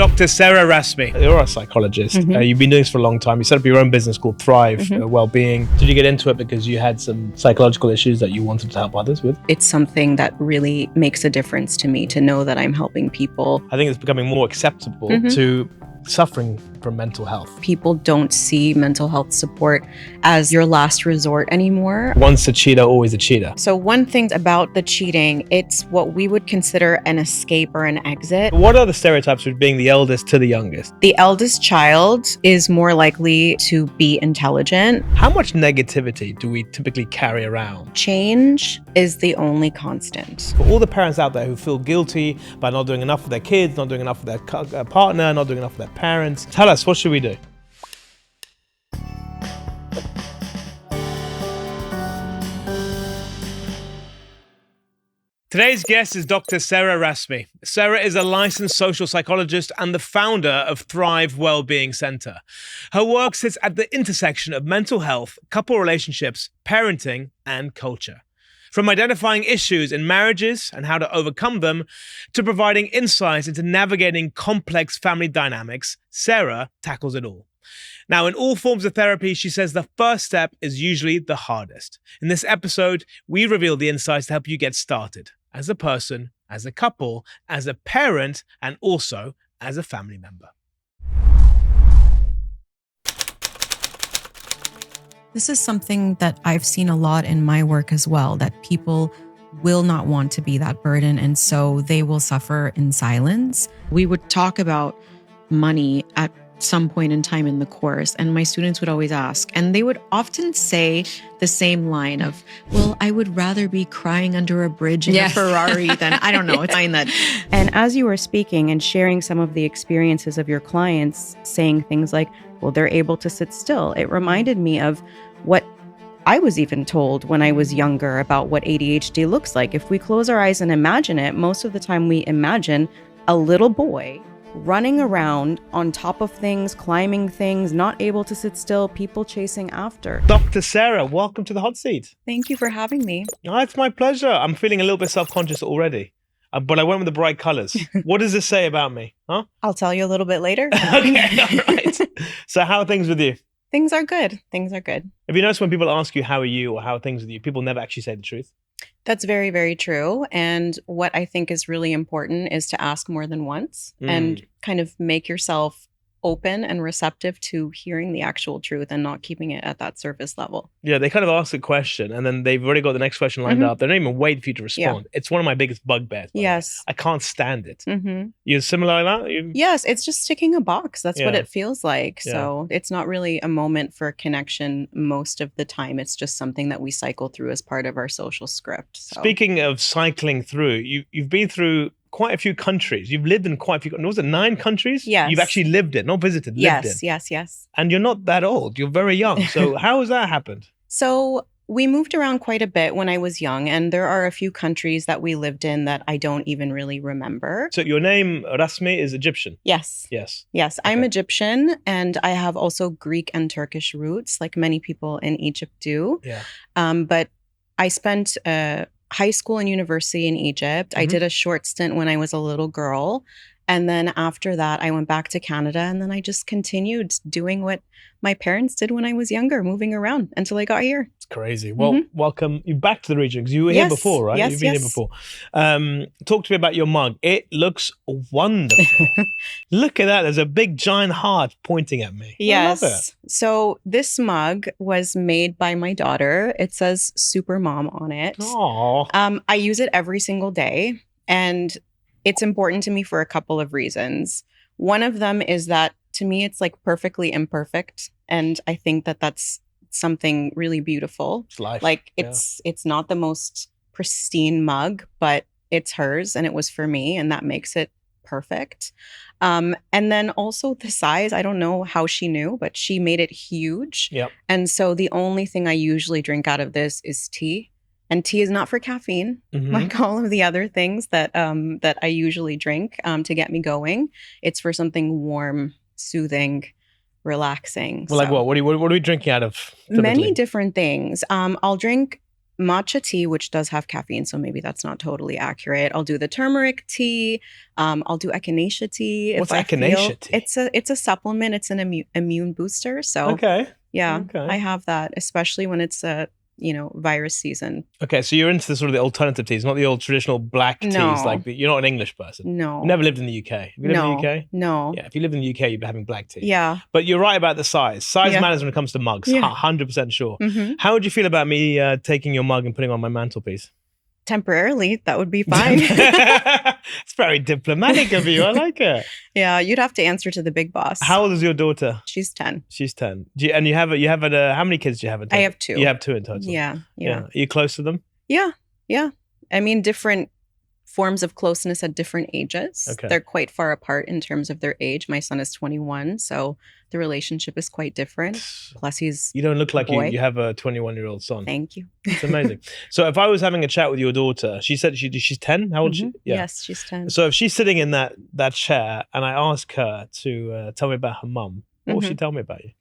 Dr. Sarah Rasmi. You're a psychologist. You've been doing this for a long time. You set up your own business called Thrive Wellbeing. Did you get into it because you had some psychological issues that you wanted to help others with? It's something that really makes a difference to me, to know that I'm helping people. I think it's becoming more acceptable to suffering from mental health. People don't see mental health support as your last resort anymore. Once a cheater, always a cheater. So one thing about the cheating, it's what we would consider an escape or an exit. What are the stereotypes of being the eldest to the youngest? The eldest child is more likely to be intelligent. How much negativity do we typically carry around? Change is the only constant. For all the parents out there who feel guilty by not doing enough for their kids, not doing enough for their partner, not doing enough for their parents, tell us, what should we do? Today's guest is Dr. Sarah Rasmi. Sarah is a licensed social psychologist and the founder of Thrive Wellbeing Center. Her work sits at the intersection of mental health, couple relationships, parenting, and culture. From identifying issues in marriages and how to overcome them, to providing insights into navigating complex family dynamics, Sarah tackles it all. Now, in all forms of therapy, she says the first step is usually the hardest. In this episode, we reveal the insights to help you get started as a person, as a couple, as a parent, and also as a family member. This is something that I've seen a lot in my work as well, that people will not want to be that burden, and so they will suffer in silence. We would talk about money at some point in time in the course, and my students would always ask, and they would often say the same line of, well, I would rather be crying under a bridge in a Ferrari than, I don't know, it's fine that. And as you were speaking and sharing some of the experiences of your clients, saying things like, well, they're able to sit still, it reminded me of what I was even told when I was younger about what ADHD looks like. If we close our eyes and imagine it, most of the time we imagine a little boy running around on top of things, climbing things, not able to sit still, people chasing after. Dr. Sarah, welcome to the hot seat. Thank you for having me. Oh, it's my pleasure. I'm feeling a little bit self-conscious already, but I went with the bright colors. What does this say about me? Huh? I'll tell you a little bit later. Okay, all right. So how are things with you? Things are good. Things are good. Have you noticed when people ask you, how are you, or how are things with you, people never actually say the truth? That's very, very true. And what I think is really important is to ask more than once and kind of make yourself open and receptive to hearing the actual truth and not keeping it at that surface level. Yeah, they kind of ask a question and then they've already got the next question lined up. They don't even wait for you to respond. Yeah. It's one of my biggest bugbears. Yes. I can't stand it. You're similar like that? Yes, it's just ticking a box. That's what it feels like. Yeah. So it's not really a moment for connection most of the time. It's just something that we cycle through as part of our social script. So. Speaking of cycling through, you've been through quite a few countries. You've lived in quite a few, was it 9 countries? Yes. You've actually lived in, not visited, lived in. Yes. And you're not that old. You're very young. So how has that happened? So we moved around quite a bit when I was young, and there are a few countries that we lived in that I don't even really remember. So your name, Rasmi, is Egyptian? Yes. Okay. I'm Egyptian, and I have also Greek and Turkish roots, like many people in Egypt do. Yeah. But I spent high school and university in Egypt. I did a short stint when I was a little girl. And then after that, I went back to Canada, and then I just continued doing what my parents did when I was younger, moving around until I got here. It's crazy. Well, welcome you back to the region, because you were here before, right? You've been here before. Talk to me about your mug. It looks wonderful. Look at that. There's a big giant heart pointing at me. Yes. I love it. So this mug was made by my daughter. It says Super Mom on it. Aww. I use it every single day, and it's important to me for a couple of reasons. One of them is that to me, it's like perfectly imperfect. And I think that that's something really beautiful. It's life. Like it's not the most pristine mug, but it's hers and it was for me, and that makes it perfect. And then also the size, I don't know how she knew, but she made it huge. Yep. And so the only thing I usually drink out of this is tea. And tea is not for caffeine, like all of the other things that I usually drink to get me going. It's for something warm, soothing, relaxing. Well, like what? What are we drinking out of? Typically? Many different things. I'll drink matcha tea, which does have caffeine, so maybe that's not totally accurate. I'll do the turmeric tea. I'll do echinacea tea. What's echinacea tea? It's a supplement. It's an immune booster. So Okay. yeah, Okay. I have that, especially when it's virus season. Okay, so you're into the sort of the alternative teas, not the old traditional black teas. No. You're not an English person. No. You've never lived in the UK. Have you lived in the UK? No. Yeah, if you lived in the UK, you'd be having black tea. Yeah. But you're right about the size. Size Yeah. matters when it comes to mugs. Yeah. 100% sure. Mhm. How would you feel about me taking your mug and putting it on my mantelpiece? Temporarily, that would be fine. It's very diplomatic of you. I like it. Yeah, you'd have to answer to the big boss. How old is your daughter? She's 10. She's 10. You have how many kids do you have in total? I have 2. You have 2 in total. Yeah. Are you close to them? Yeah. I mean, different forms of closeness at different ages. Okay. They're quite far apart in terms of their age. My son is 21, so the relationship is quite different. Plus, he's You don't look like boy. you have a 21-year-old son. Thank you. It's amazing. So if I was having a chat with your daughter, she said she's 10? How old is she? Mhm. Yes, she's 10. So if she's sitting in that chair and I ask her to tell me about her mum, what will she tell me about you?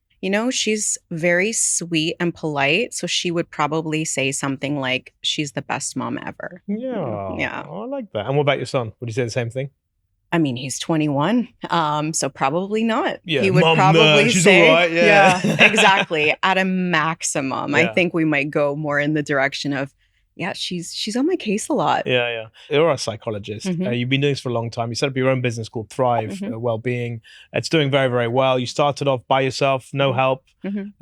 She's very sweet and polite, so she would probably say something like, she's the best mom ever. Yeah. Yeah. I like that. And what about your son? Would he say the same thing? I mean, he's 21, so probably not. Yeah, He would Mom, probably she's say, all right, yeah. exactly. At a maximum, I Yeah. think we might go more in the direction of, yeah, she's on my case a lot. Yeah. You're a psychologist. Mhm. You've been doing this for a long time. You set up your own business called Thrive Mhm. Wellbeing. It's doing very, very well. You started off by yourself, no help. Mhm.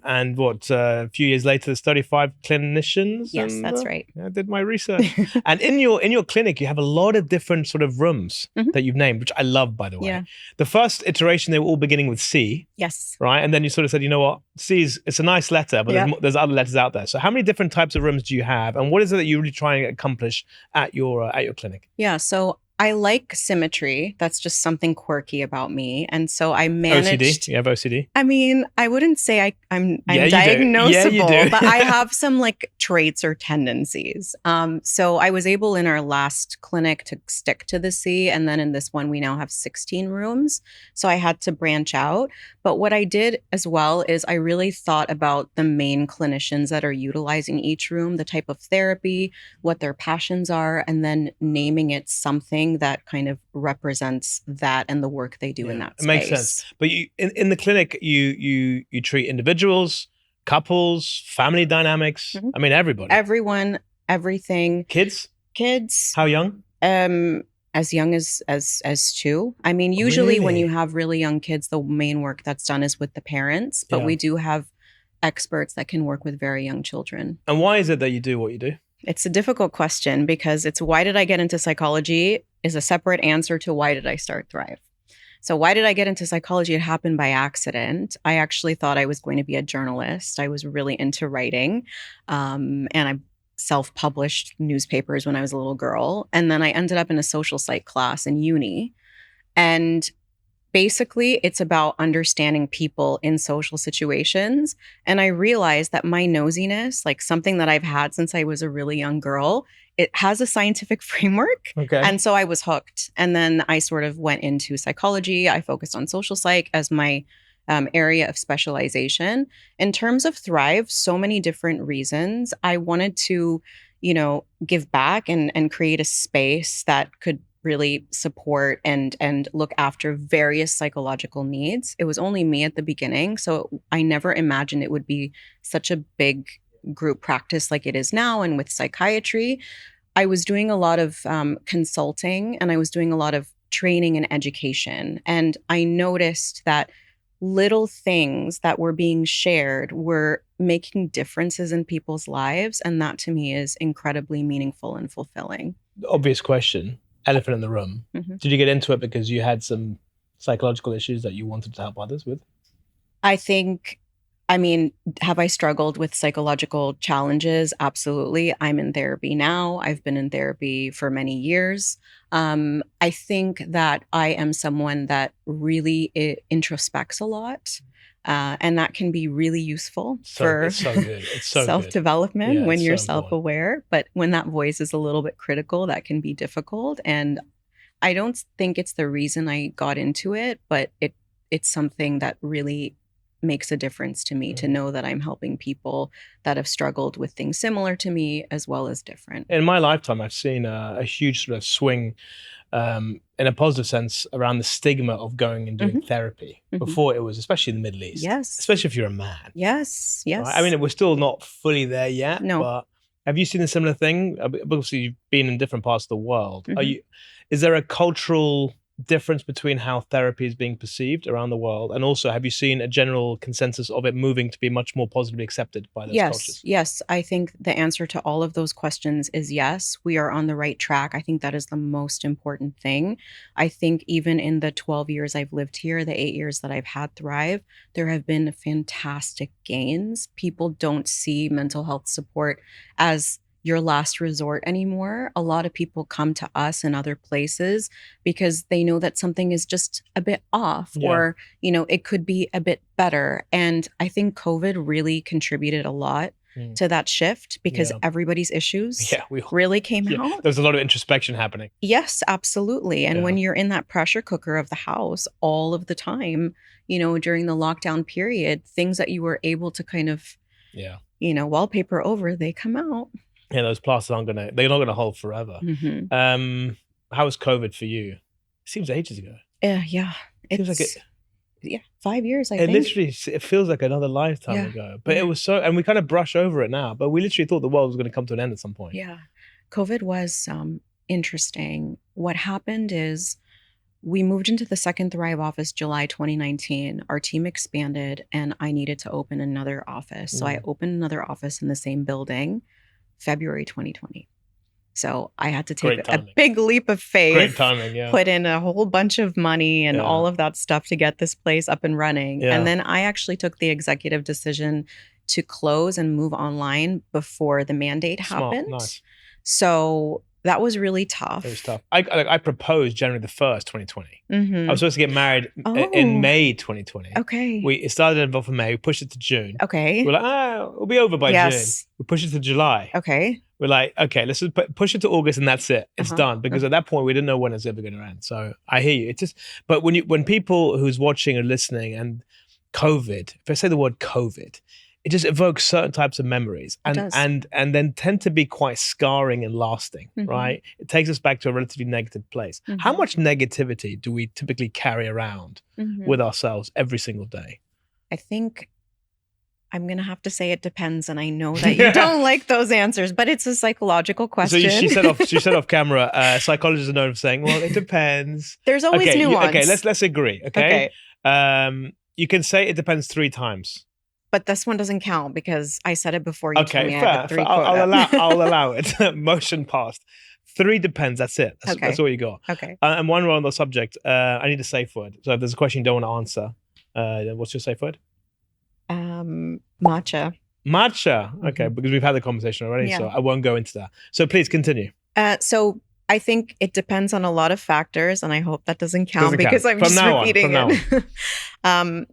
And a few years later, there's 35 clinicians. Yes, and, that's right. I did my research. And in your clinic, you have a lot of different sort of rooms Mhm. that you've named, which I love, by the way. Yeah. The first iteration, they were all beginning with C, Yes. right? And then you sort of said, you know what, it's a nice letter, but Yeah. there's other letters out there. So how many different types of rooms do you have? And what is it that you really try and accomplish at your clinic? Yeah. So I like symmetry. That's just something quirky about me. And so I managed. OCD? You have OCD? I mean, I wouldn't say I'm Yeah, you do. diagnosable, Yeah, you do. but I have some like traits or tendencies. So I was able in our last clinic to stick to the C, and then in this one we now have 16 rooms. So I had to branch out. But what I did as well is I really thought about the main clinicians that are utilizing each room, the type of therapy, what their passions are, and then naming it something that kind of represents that and the work they do in that space. It makes sense. But you in the clinic, you treat individuals, couples, family dynamics. Mhm. I mean, everybody. Everyone, everything. Kids? Kids, How young? as young as 2. I mean, usually when Really? you have really young kids, the main work that's done is with the parents, but Yeah. we do have experts that can work with very young children. And why is it that you do what you do? It's a difficult question because it's why did I get into psychology is a separate answer to why did I start Thrive. So why did I get into psychology? It happened by accident. I actually thought I was going to be a journalist. I was really into writing, and I self-published newspapers when I was a little girl. And then I ended up in a social psych class in uni. And basically, it's about understanding people in social situations. And I realized that my nosiness, like something that I've had since I was a really young girl, it has a scientific framework. Okay. And so I was hooked. And then I sort of went into psychology. I focused on social psych as my area of specialization. In terms of Thrive, so many different reasons. I wanted to, give back and create a space that could really support and look after various psychological needs. It was only me at the beginning, so I never imagined it would be such a big group practice like it is now. And with psychiatry, I was doing a lot of consulting and I was doing a lot of training and education. And I noticed that little things that were being shared were making differences in people's lives. And that to me is incredibly meaningful and fulfilling. Obvious question. Elephant in the room. Mhm. Did you get into it because you had some psychological issues that you wanted to help others with? I mean, have I struggled with psychological challenges? Absolutely. I'm in therapy now. I've been in therapy for many years. I think that I am someone that really introspects a lot. And that can be really useful for It's so good. It's so good. self-development Yeah, when it's you're so important. self-aware. But when that voice is a little bit critical, that can be difficult. And I don't think it's the reason I got into it, but it's something that really makes a difference to me to know that I'm helping people that have struggled with things similar to me as well as different. In my lifetime, I've seen a huge sort of swing in a positive sense around the stigma of going and doing therapy. Before it was, especially in the Middle East. Yes. Especially if you're a man. Yes. Yes. Right? I mean, we're still not fully there yet. No. But have you seen a similar thing? Obviously, you've been in different parts of the world. Is there a cultural difference between how therapy is being perceived around the world? And also, have you seen a general consensus of it moving to be much more positively accepted by those cultures? Yes. I think the answer to all of those questions is yes. We are on the right track. I think that is the most important thing. I think even in the 12 years I've lived here, the 8 years that I've had Thrive, there have been fantastic gains. People don't see mental health support as your last resort anymore. A lot of people come to us and other places because they know that something is just a bit off or, it could be a bit better. And I think COVID really contributed a lot to that shift because everybody's issues really came out. There's a lot of introspection happening. Yes, absolutely. And when you're in that pressure cooker of the house all of the time, during the lockdown period, things that you were able to kind of, wallpaper over, they come out. Yeah, those plasters they're not gonna hold forever. How was COVID for you? It seems ages ago. Yeah. It seems like 5 years, I think. It feels like another lifetime ago. But it was and we kind of brush over it now, but we literally thought the world was gonna come to an end at some point. Yeah. COVID was interesting. What happened is we moved into the second Thrive office July 2019. Our team expanded and I needed to open another office. So I opened another office in the same building. February 2020. So I had to take a big leap of faith. Great timing, put in a whole bunch of money and all of that stuff to get this place up and running. And then I actually took the executive decision to close and move online before the mandate happened. Nice. So that was really tough. It was tough. I proposed January the 1st, 2020. I was supposed to get married in May 2020. Okay. It started in May. We pushed it to June. Okay. We're like, we'll be over by June. We pushed it to July. Okay. We're like, okay, let's just push it to August and that's it. It's done. Because at that point, we didn't know when it's ever going to end. So I hear you. It's just, but when people who's watching or listening and COVID, if I say the word COVID, it just evokes certain types of memories and then tend to be quite scarring and lasting, right? It takes us back to a relatively negative place. How much negativity do we typically carry around with ourselves every single day? I think I'm going to have to say it depends. And I know that you don't like those answers, but it's a psychological question. So she said off camera, psychologists are known for saying, well, it depends. There's always nuance. Okay, let's agree, okay? You can say it depends 3 times. But this one doesn't count because I said it before you told me fair. I had 3 I'll allow it. Motion passed. 3 depends. That's it. That's all you got. Okay. And one more on the subject. I need a safe word. So if there's a question you don't want to answer, what's your safe word? Matcha. Matcha. Okay, because we've had the conversation already, so I won't go into that. So please continue. So I think it depends on a lot of factors, and I hope that doesn't count because I'm just repeating it.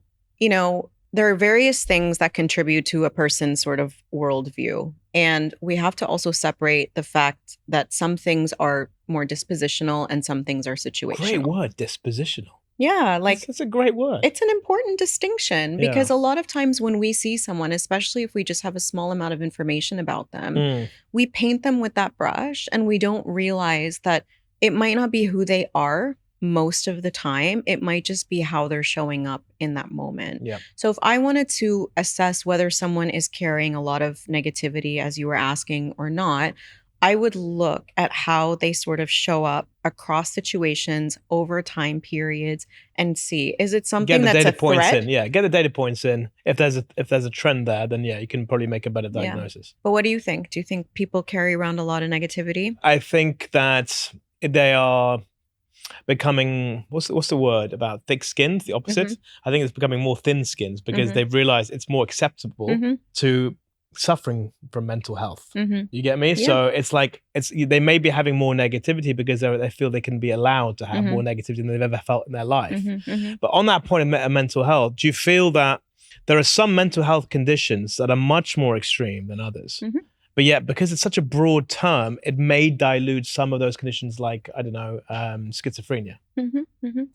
There are various things that contribute to a person's sort of worldview. And we have to also separate the fact that some things are more dispositional and some things are situational. Great word, dispositional. Yeah, that's a great word. It's an important distinction because a lot of times when we see someone, especially if we just have a small amount of information about them, we paint them with that brush and we don't realize that it might not be who they are most of the time. It might just be how they're showing up in that moment. Yeah. So if I wanted to assess whether someone is carrying a lot of negativity, as you were asking, or not, I would look at how they sort of show up across situations over time periods and see, is it something that's a threat? Get the data points in. If there's a trend there, then you can probably make a better diagnosis. But what do you think? Do you think people carry around a lot of negativity? I think that they are becoming, what's the word about thick-skinned, the opposite? I think it's becoming more thin-skinned because they've realized it's more acceptable to suffering from mental health. You get me? So it's like they may be having more negativity because they feel they can be allowed to have more negativity than they've ever felt in their life. But on that point of mental health, do you feel that there are some mental health conditions that are much more extreme than others? But yet, because it's such a broad term, it may dilute some of those conditions like, I don't know, schizophrenia.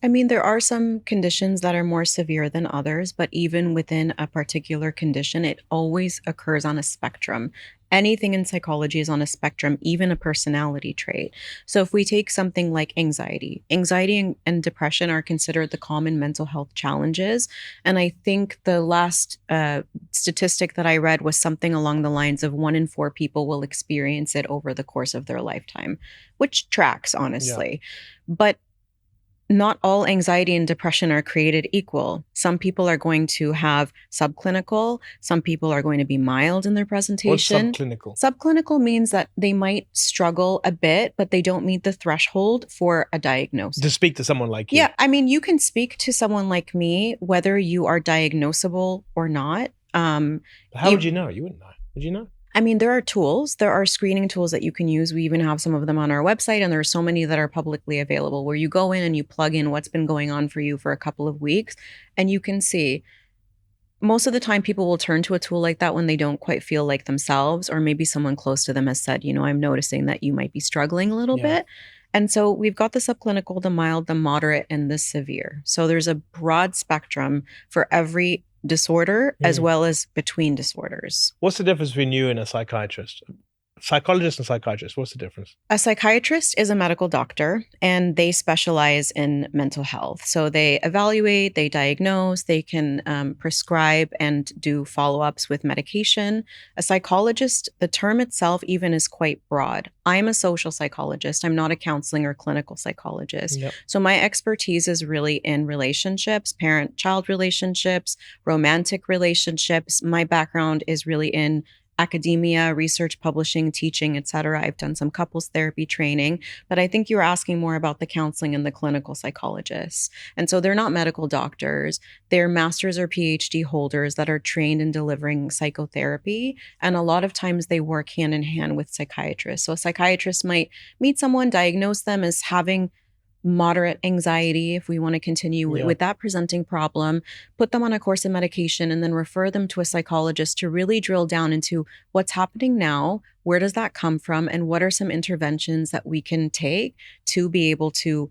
I mean, there are some conditions that are more severe than others, but even within a particular condition, it always occurs on a spectrum. Anything in psychology is on a spectrum, even a personality trait. So if we take something like anxiety and depression are considered the common mental health challenges. And I think the last statistic that I read was something along the lines of 1 in 4 people will experience it over the course of their lifetime, which tracks, honestly. Yeah. But not all anxiety and depression are created equal. Some people are going to have subclinical. Some people are going to be mild in their presentation. What's subclinical? Subclinical means that they might struggle a bit, but they don't meet the threshold for a diagnosis. To speak to someone like you. Yeah, I mean, you can speak to someone like me, whether you are diagnosable or not. How would you know? You wouldn't know. Would you know? I mean, there are tools. There are screening tools that you can use. We even have some of them on our website, and there are so many that are publicly available where you go in and you plug in what's been going on for you for a couple of weeks, and you can see. Most of the time, people will turn to a tool like that when they don't quite feel like themselves, or maybe someone close to them has said, I'm noticing that you might be struggling a little bit. And so we've got the subclinical, the mild, the moderate, and the severe. So there's a broad spectrum for every disorder as well as between disorders. What's the difference between you and a psychiatrist? Psychologist and psychiatrist, what's the difference? A psychiatrist is a medical doctor, and they specialize in mental health. So they evaluate, they diagnose, they can prescribe and do follow-ups with medication. A psychologist, the term itself even is quite broad. I'm a social psychologist. I'm not a counseling or clinical psychologist. Yep. So my expertise is really in relationships, parent-child relationships, romantic relationships. My background is really in academia, research, publishing, teaching, etc. I've done some couples therapy training, but I think you were asking more about the counseling and the clinical psychologists. And so they're not medical doctors. They're master's or PhD holders that are trained in delivering psychotherapy. And a lot of times they work hand in hand with psychiatrists. So a psychiatrist might meet someone, diagnose them as having moderate anxiety, if we want to continue with that presenting problem, put them on a course of medication, and then refer them to a psychologist to really drill down into what's happening now, where does that come from, and what are some interventions that we can take to be able to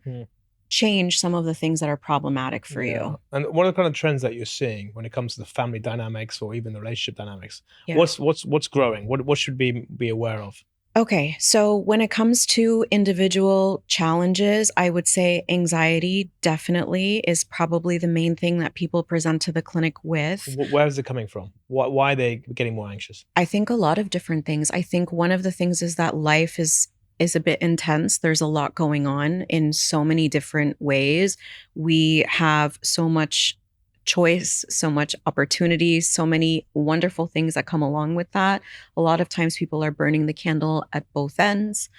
change some of the things that are problematic for you. And what are the kind of trends that you're seeing when it comes to the family dynamics or even the relationship dynamics? Yeah. What's growing? What should we be aware of? Okay, so when it comes to individual challenges, I would say anxiety definitely is probably the main thing that people present to the clinic with. Where is it coming from? Why are they getting more anxious? I think a lot of different things. I think one of the things is that life is a bit intense. There's a lot going on in so many different ways. We have so much choice, so much opportunity, so many wonderful things that come along with that. A lot of times people are burning the candle at both ends.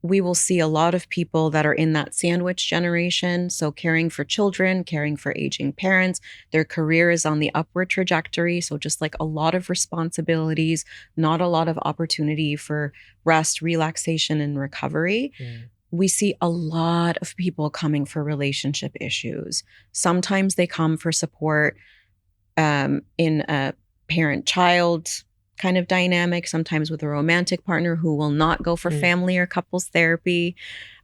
We will see a lot of people that are in that sandwich generation. So caring for children, caring for aging parents, their career is on the upward trajectory. So just like a lot of responsibilities, not a lot of opportunity for rest, relaxation, and recovery. We see a lot of people coming for relationship issues. Sometimes they come for support in a parent-child kind of dynamic, sometimes with a romantic partner who will not go for family or couples therapy.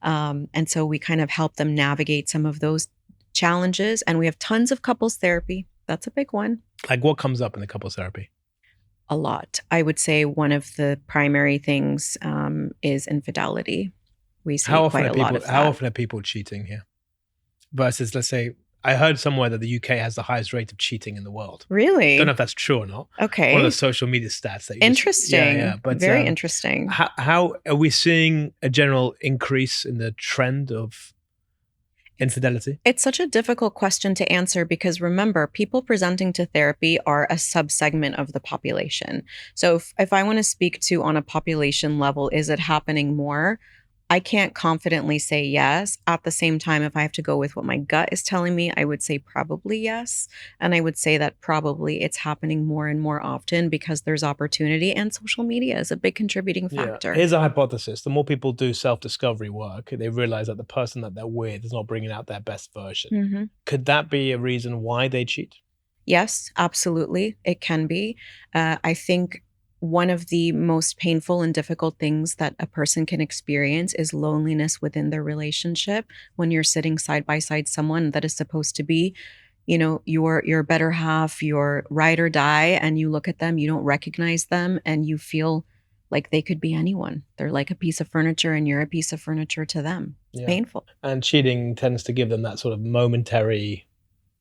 And so we kind of help them navigate some of those challenges. And we have tons of couples therapy. That's a big one. Like what comes up in the couples therapy? A lot. I would say one of the primary things is infidelity. We see quite a lot of that. How often are people cheating here? Versus, let's say, I heard somewhere that the UK has the highest rate of cheating in the world. Really? Don't know if that's true or not. Okay. One of the social media stats that you interesting. But very interesting. How are we seeing a general increase in the trend of infidelity? It's such a difficult question to answer because remember, people presenting to therapy are a subsegment of the population. So if I want to speak to on a population level, is it happening more? I can't confidently say yes. At the same time, if I have to go with what my gut is telling me, I would say probably yes. And I would say that probably it's happening more and more often because there's opportunity, and social media is a big contributing factor. Here's a hypothesis. The more people do self-discovery work, they realize that the person that they're with is not bringing out their best version. Could that be a reason why they cheat? Yes, absolutely. It can be. I think one of the most painful and difficult things that a person can experience is loneliness within their relationship when you're sitting side by side someone that is supposed to be, your better half, your ride or die, and you look at them, you don't recognize them, and you feel like they could be anyone. They're like a piece of furniture and you're a piece of furniture to them. It's painful. And cheating tends to give them that sort of momentary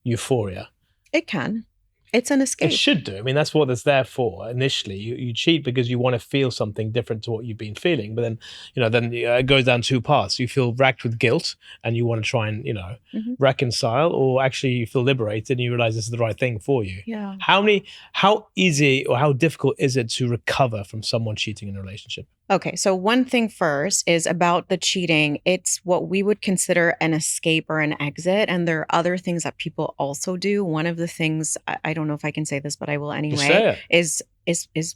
euphoria. It can. It's an escape. It should do. I mean, that's what it's there for. Initially, you cheat because you want to feel something different to what you've been feeling. But then, it goes down two paths. You feel racked with guilt and you want to try and, reconcile, or actually you feel liberated and you realize this is the right thing for you. Yeah. How easy or how difficult is it to recover from someone cheating in a relationship? Okay, so one thing first is about the cheating. It's what we would consider an escape or an exit. And there are other things that people also do. One of the things, I don't know if I can say this, but I will anyway, is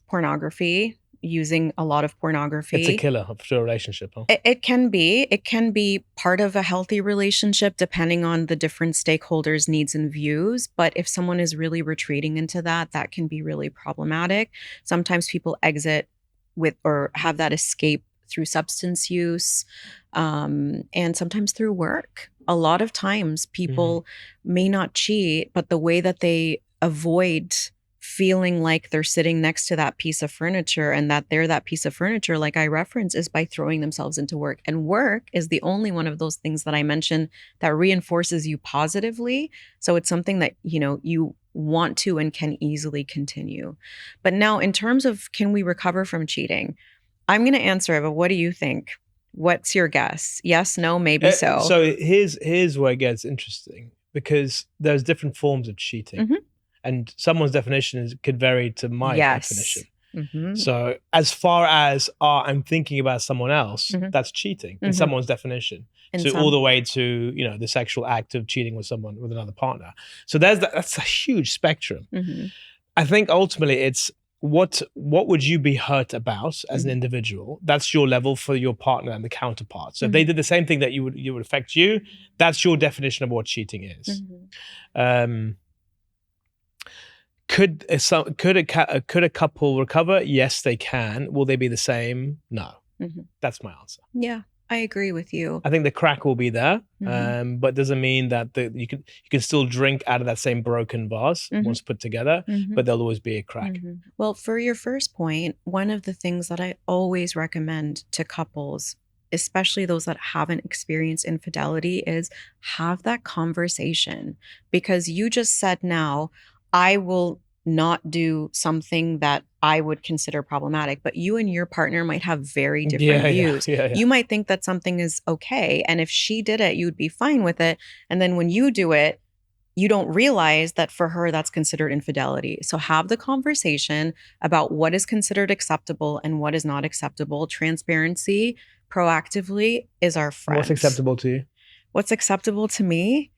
pornography, using a lot of pornography. It's a killer to a relationship, huh? It can be part of a healthy relationship depending on the different stakeholders' needs and views. But if someone is really retreating into that can be really problematic. Sometimes people exit with or have that escape through substance use, and sometimes through work. A lot of times people may not cheat, but the way that they avoid feeling like they're sitting next to that piece of furniture and that they're that piece of furniture, like I referenced, is by throwing themselves into work. And work is the only one of those things that I mentioned that reinforces you positively. So it's something that, you want to and can easily continue. But now in terms of can we recover from cheating, I'm going to answer it, but what do you think? What's your guess? Yes, no, maybe so. So here's where it gets interesting, because there's different forms of cheating. And someone's definition could vary to my definition. So as far as I'm thinking about someone else, that's cheating in someone's definition. All the way to the sexual act of cheating with another partner. So that's a huge spectrum. I think ultimately it's what would you be hurt about as an individual? That's your level for your partner and the counterpart. So if they did the same thing that you would affect you, that's your definition of what cheating is. Could a couple recover? Yes, they can. Will they be the same? No. That's my answer. Yeah, I agree with you. I think the crack will be there, but doesn't mean that you can still drink out of that same broken vase once put together, but there'll always be a crack. Well, for your first point, one of the things that I always recommend to couples, especially those that haven't experienced infidelity, is have that conversation. Because you just said now, I will not do something that I would consider problematic, but you and your partner might have very different views. You might think that something is okay. And if she did it, you'd be fine with it. And then when you do it, you don't realize that for her, that's considered infidelity. So have the conversation about what is considered acceptable and what is not acceptable. Transparency proactively is our friend. What's acceptable to you? What's acceptable to me?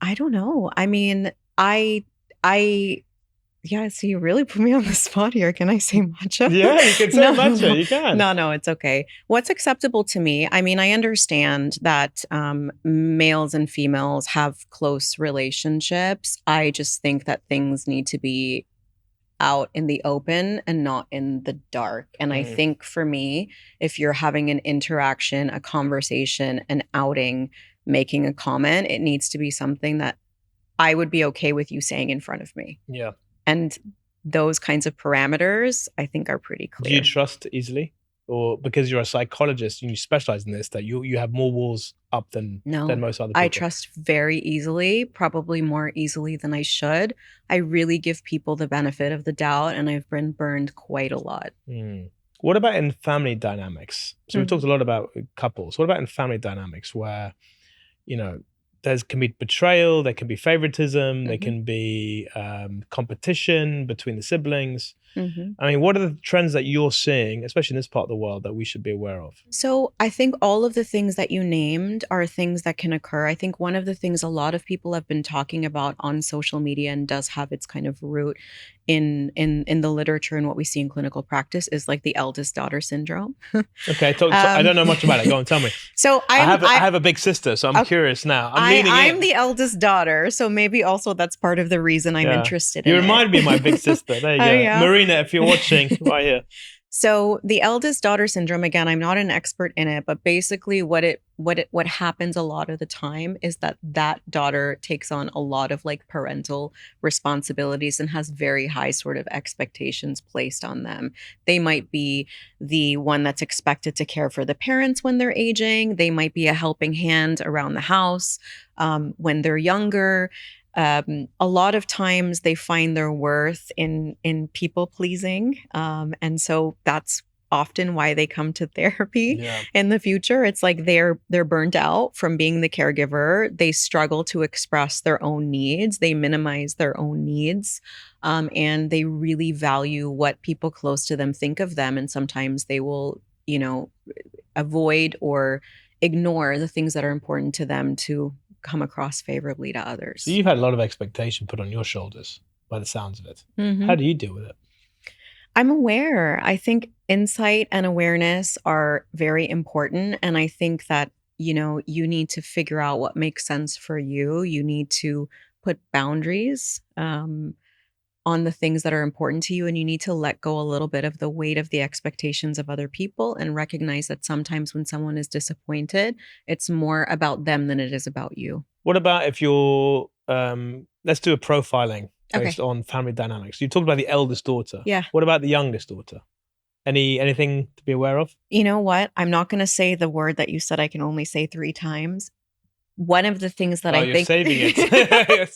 I don't know. I mean, so you really put me on the spot here. Can I say matcha? Yeah, you can say matcha. You can. No, it's okay. What's acceptable to me? I mean, I understand that males and females have close relationships. I just think that things need to be out in the open and not in the dark. And I think for me, if you're having an interaction, a conversation, an outing, making a comment, it needs to be something that I would be okay with you saying in front of me. Yeah. And those kinds of parameters, I think, are pretty clear. Do you trust easily? Or because you're a psychologist and you specialize in this, that you have more walls up than most other people? I trust very easily, probably more easily than I should. I really give people the benefit of the doubt, and I've been burned quite a lot. What about in family dynamics? So we talked a lot about couples. What about in family dynamics where there can be betrayal, there can be favoritism, there can be competition between the siblings? Mhm. I mean, what are the trends that you're seeing, especially in this part of the world, that we should be aware of? So I think all of the things that you named are things that can occur. I think one of the things a lot of people have been talking about on social media and does have its kind of root in the literature and what we see in clinical practice is like the eldest daughter syndrome. Okay, so I don't know much about it. Go on, tell me. So I have a big sister, so I'm curious now. I'm the eldest daughter, so maybe also that's part of the reason I'm interested in it. You remind me of my big sister. There you go. Yeah. Marina, if you're watching, right here. So the eldest daughter syndrome, again, I'm not an expert in it, but basically what happens a lot of the time is that daughter takes on a lot of like parental responsibilities and has very high sort of expectations placed on them. They might be the one that's expected to care for the parents when they're aging. They might be a helping hand around the house when they're younger. A lot of times they find their worth in people pleasing. And so that's often why they come to therapy in the future. It's like they're burnt out from being the caregiver. They struggle to express their own needs. They minimize their own needs. And they really value what people close to them think of them. And sometimes they will, avoid or ignore the things that are important to them to come across favorably to others. So you've had a lot of expectation put on your shoulders by the sounds of it. Mm-hmm. How do you deal with it? I'm aware. I think insight and awareness are very important. And I think that, you need to figure out what makes sense for you. You need to put boundaries on the things that are important to you. And you need to let go a little bit of the weight of the expectations of other people and recognize that sometimes when someone is disappointed, it's more about them than it is about you. What about if you're, let's do a profiling based on family dynamics. You talked about the eldest daughter. Yeah. What about the youngest daughter? Anything to be aware of? You know what? I'm not going to say the word that you said I can only say 3 times. One of the things that I you're think saving it.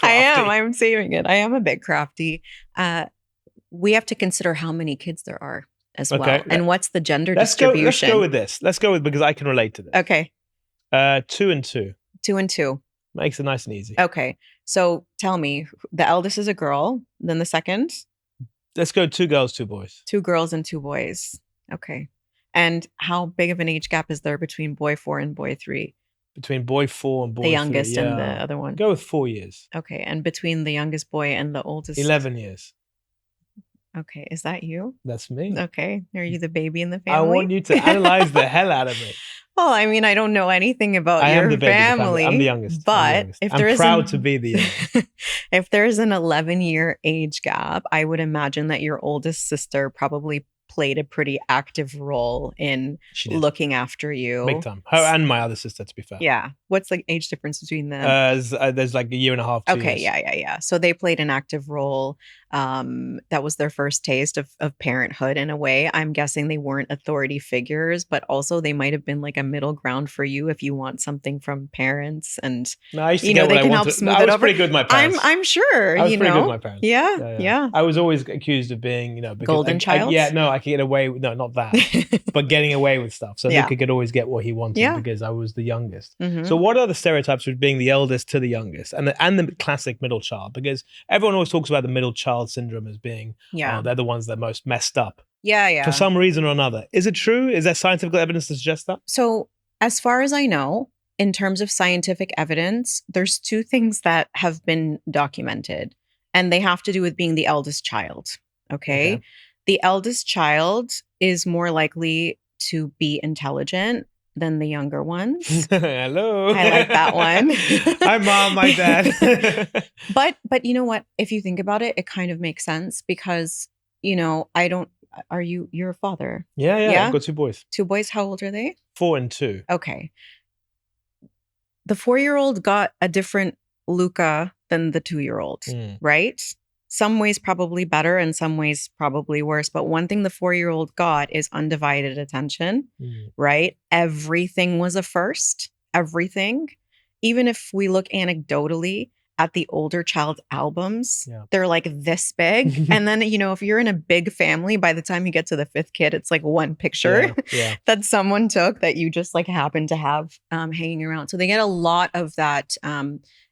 I'm saving it. I am a bit crafty. We have to consider how many kids there are as well. And what's the gender distribution. Let's go with this. Let's go with, because I can relate to this. Okay. 2 and 2. 2 and 2. Makes it nice and easy. Okay. So tell me, the eldest is a girl, then the second? Let's go 2 girls, 2 boys. 2 girls and 2 boys. Okay. And how big of an age gap is there between boy 4 and boy 3? Between boy 4 and boy 3. The youngest and the other one. Go with 4 years. Okay. And between the youngest boy and the oldest? 11 years. Okay. Is that you? That's me. Okay. Are you the baby in the family? I want you to analyze the hell out of me. Well, I mean, I don't know anything about your family. I'm the youngest. But I'm proud to be the youngest. If there's an 11-year age gap, I would imagine that your oldest sister probably played a pretty active role in looking after you. Big time. Her and my other sister, to be fair. Yeah. What's the age difference between them? There's like a year and a half, 2 years. Yeah. So they played an active role. That was their first taste of parenthood in a way. I'm guessing they weren't authority figures, but also they might have been like a middle ground for you if you want something from parents. And I used to get what I wanted. I was pretty good with my parents. I'm sure. I was pretty good with my parents. Yeah. I was always accused of being, because golden child. I could get away with not that, but getting away with stuff. So Luca could always get what he wanted because I was the youngest. Mm-hmm. So what are the stereotypes of being the eldest to the youngest, and the classic middle child? Because everyone always talks about the middle child syndrome as being, they're the ones that are most messed up. Yeah. For some reason or another. Is it true? Is there scientific evidence to suggest that? So as far as I know, in terms of scientific evidence, there's 2 things that have been documented, and they have to do with being the eldest child. Okay. The eldest child is more likely to be intelligent than the younger ones. Hello. I like that one. Hi, Mom, my dad. But you know what? If you think about it, it kind of makes sense because, you're a father? Yeah. I've got 2 boys. 2 boys. How old are they? 4 and 2. Okay. The 4-year-old got a different Luca than the 2-year-old, right? Some ways probably better and some ways probably worse. But one thing the 4-year-old got is undivided attention, right? Everything was a first, everything. Even if we look anecdotally at the older child's albums, they're like this big. And then, if you're in a big family, by the time you get to the 5th kid, it's like one picture that someone took that you just like happen to have hanging around. So they get a lot of that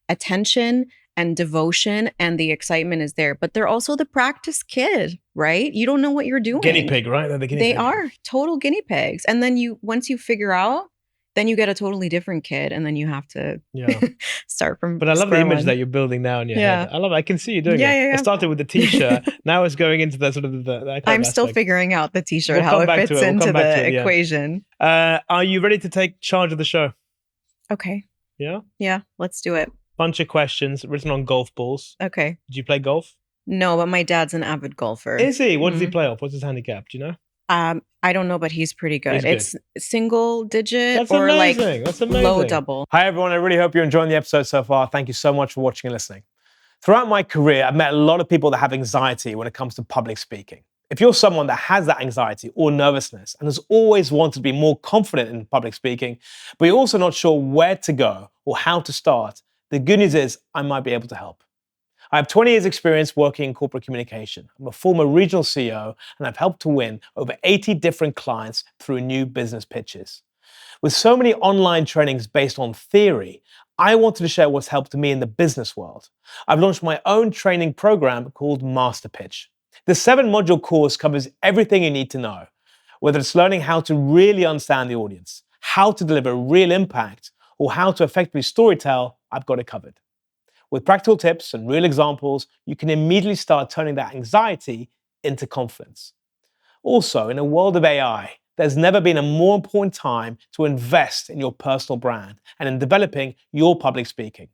attention and devotion and the excitement is there, but they're also the practice kid, right? You don't know what you're doing. Guinea pig, right? They're the guinea They pig. are total guinea pigs. And then once you figure out, then you get a totally different kid, and then you have to start from. But I love the square image one. that you're building now in your Yeah. head. I love it. I can see you doing it. Yeah. It started with the t-shirt. Now it's going into the sort of the I'm still figuring out the t-shirt, We'll how come it back to fits it. We'll into come back to the it, yeah. equation. Are you ready to take charge of the show? Okay. Yeah? Yeah, let's do it. Bunch of questions written on golf balls. Okay. Did you play golf? No, but my dad's an avid golfer. Is he? What does he play off? What's his handicap? Do you know? I don't know, but he's pretty good. He's good. It's single digit That's or amazing. That's amazing. low double. Hi, everyone. I really hope you're enjoying the episode so far. Thank you so much for watching and listening. Throughout my career, I've met a lot of people that have anxiety when it comes to public speaking. If you're someone that has that anxiety or nervousness and has always wanted to be more confident in public speaking, but you're also not sure where to go or how to start, the good news is I might be able to help. I have 20 years experience working in corporate communication. I'm a former regional CEO, and I've helped to win over 80 different clients through new business pitches. With so many online trainings based on theory, I wanted to share what's helped me in the business world. I've launched my own training program called Master Pitch. The 7-module course covers everything you need to know, whether it's learning how to really understand the audience, how to deliver real impact, or how to effectively storytell. I've got it covered. With practical tips and real examples, you can immediately start turning that anxiety into confidence. Also, in a world of AI, there's never been a more important time to invest in your personal brand and in developing your public speaking.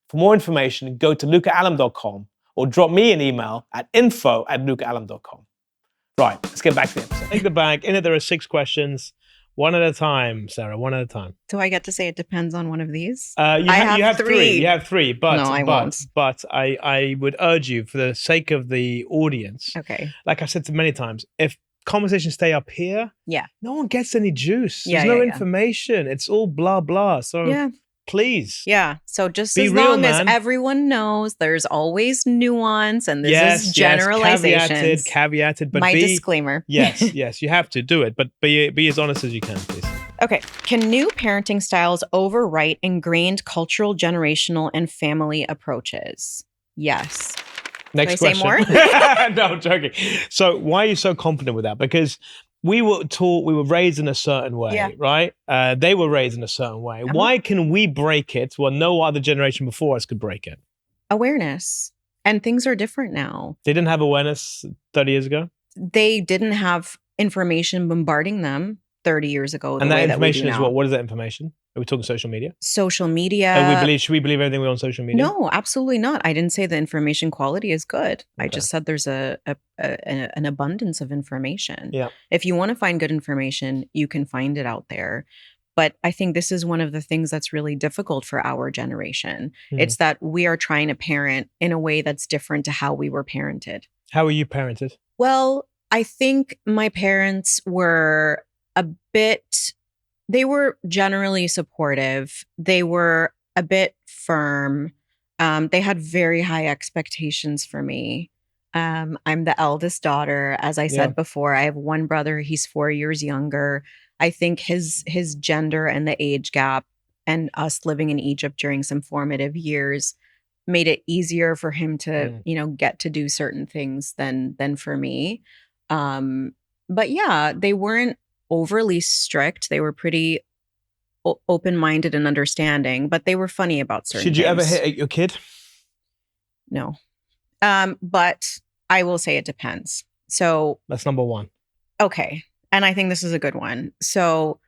For more information, go to lucaallam.com or drop me an email at info@lucaallam.com. Right, let's get back to the episode. Take the bag. In it, there are 6 questions. One at a time, Sarah, one at a time. Do I get to say it depends on one of these? You have three. You have 3, but No, I won't. But I would urge you, for the sake of the audience, Okay. like I've said many times, if conversations stay up here, no one gets any juice. There's no information. It's all blah blah. So please. Yeah. So just Be as real, long as man. everyone knows there's always nuance and this is generalizations. Caveated, but My be, disclaimer. Yes, you have to do it, but be as honest as you can, please. Okay. Can new parenting styles overwrite ingrained cultural, generational, and family approaches? Yes. Next Can I question. say more? No, I'm joking. So why are you so confident with that? Because we were taught, we were raised in a certain way, right? They were raised in a certain way. Why can we break it? Well, no other generation before us could break it. Awareness. And things are different now. They didn't have awareness 30 years ago? They didn't have information bombarding them 30 years ago. And that information is what? What is that information? Are we talking social media? Social media. Should we believe everything we on social media? No, absolutely not. I didn't say the information quality is good. Okay. I just said there's an abundance of information. Yeah. If you want to find good information, you can find it out there. But I think this is one of the things that's really difficult for our generation. It's that we are trying to parent in a way that's different to how we were parented. How were you parented? Well, I think my parents were they were generally supportive. They were a bit firm. They had very high expectations for me. I'm the eldest daughter. As I said before, I have one brother. He's 4 years younger. I think his gender and the age gap and us living in Egypt during some formative years made it easier for him to, get to do certain things than for me. But yeah, they weren't overly strict. They were pretty open-minded and understanding, but they were funny about certain things. Should you ever hit your kid? No. But I will say it depends. So that's number 1. Okay. And I think this is a good one. So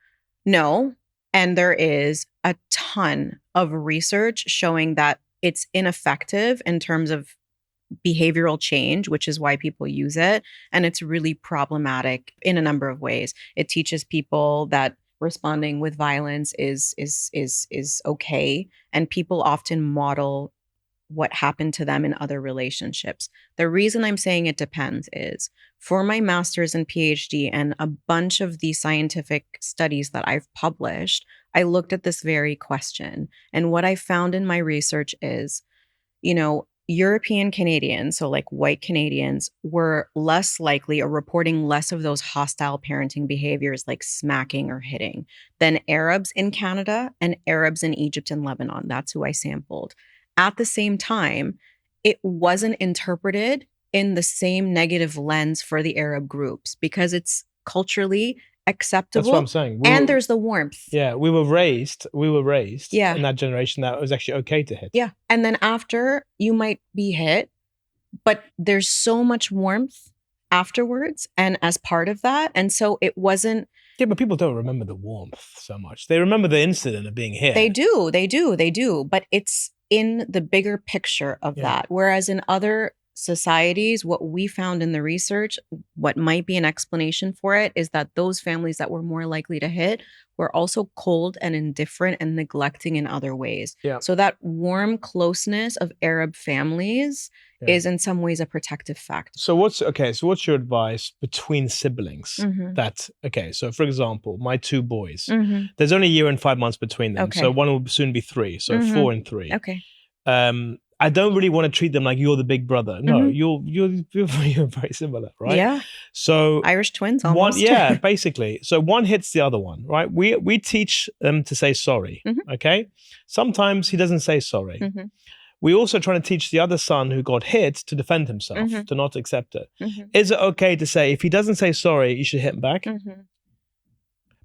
no. And there is a ton of research showing that it's ineffective in terms of behavioral change, which is why people use it. And it's really problematic in a number of ways. It teaches people that responding with violence is okay. And people often model what happened to them in other relationships. The reason I'm saying it depends is for my master's and PhD and a bunch of the scientific studies that I've published, I looked at this very question. And what I found in my research is, European Canadians, so like white Canadians, were less likely or reporting less of those hostile parenting behaviors like smacking or hitting than Arabs in Canada and Arabs in Egypt and Lebanon. That's who I sampled. at the same time, it wasn't interpreted in the same negative lens for the Arab groups because it's culturally acceptable. That's what I'm saying. And there's the warmth. Yeah, we were raised Yeah. in that generation that it was actually okay to hit. Yeah. And then after, you might be hit, but there's so much warmth afterwards and as part of that. And so it wasn't. Yeah, but people don't remember the warmth so much. They remember the incident of being hit. They do. But it's in the bigger picture of that. Whereas in other societies, what we found in the research, what might be an explanation for it, is that those families that were more likely to hit were also cold and indifferent and neglecting in other ways. Yeah. So that warm closeness of Arab families is in some ways a protective factor. So what's your advice between siblings? So for example, my two boys, there's only a year and 5 months between them. So one will soon be 3. So 4 and 3. Okay. I don't really want to treat them like you're the big brother. No, you're very similar, right? Yeah. So Irish twins almost. Basically. So one hits the other one, right? We teach them to say sorry, okay? Sometimes he doesn't say sorry. We also try to teach the other son who got hit to defend himself, to not accept it. Is it okay to say, if he doesn't say sorry, you should hit him back?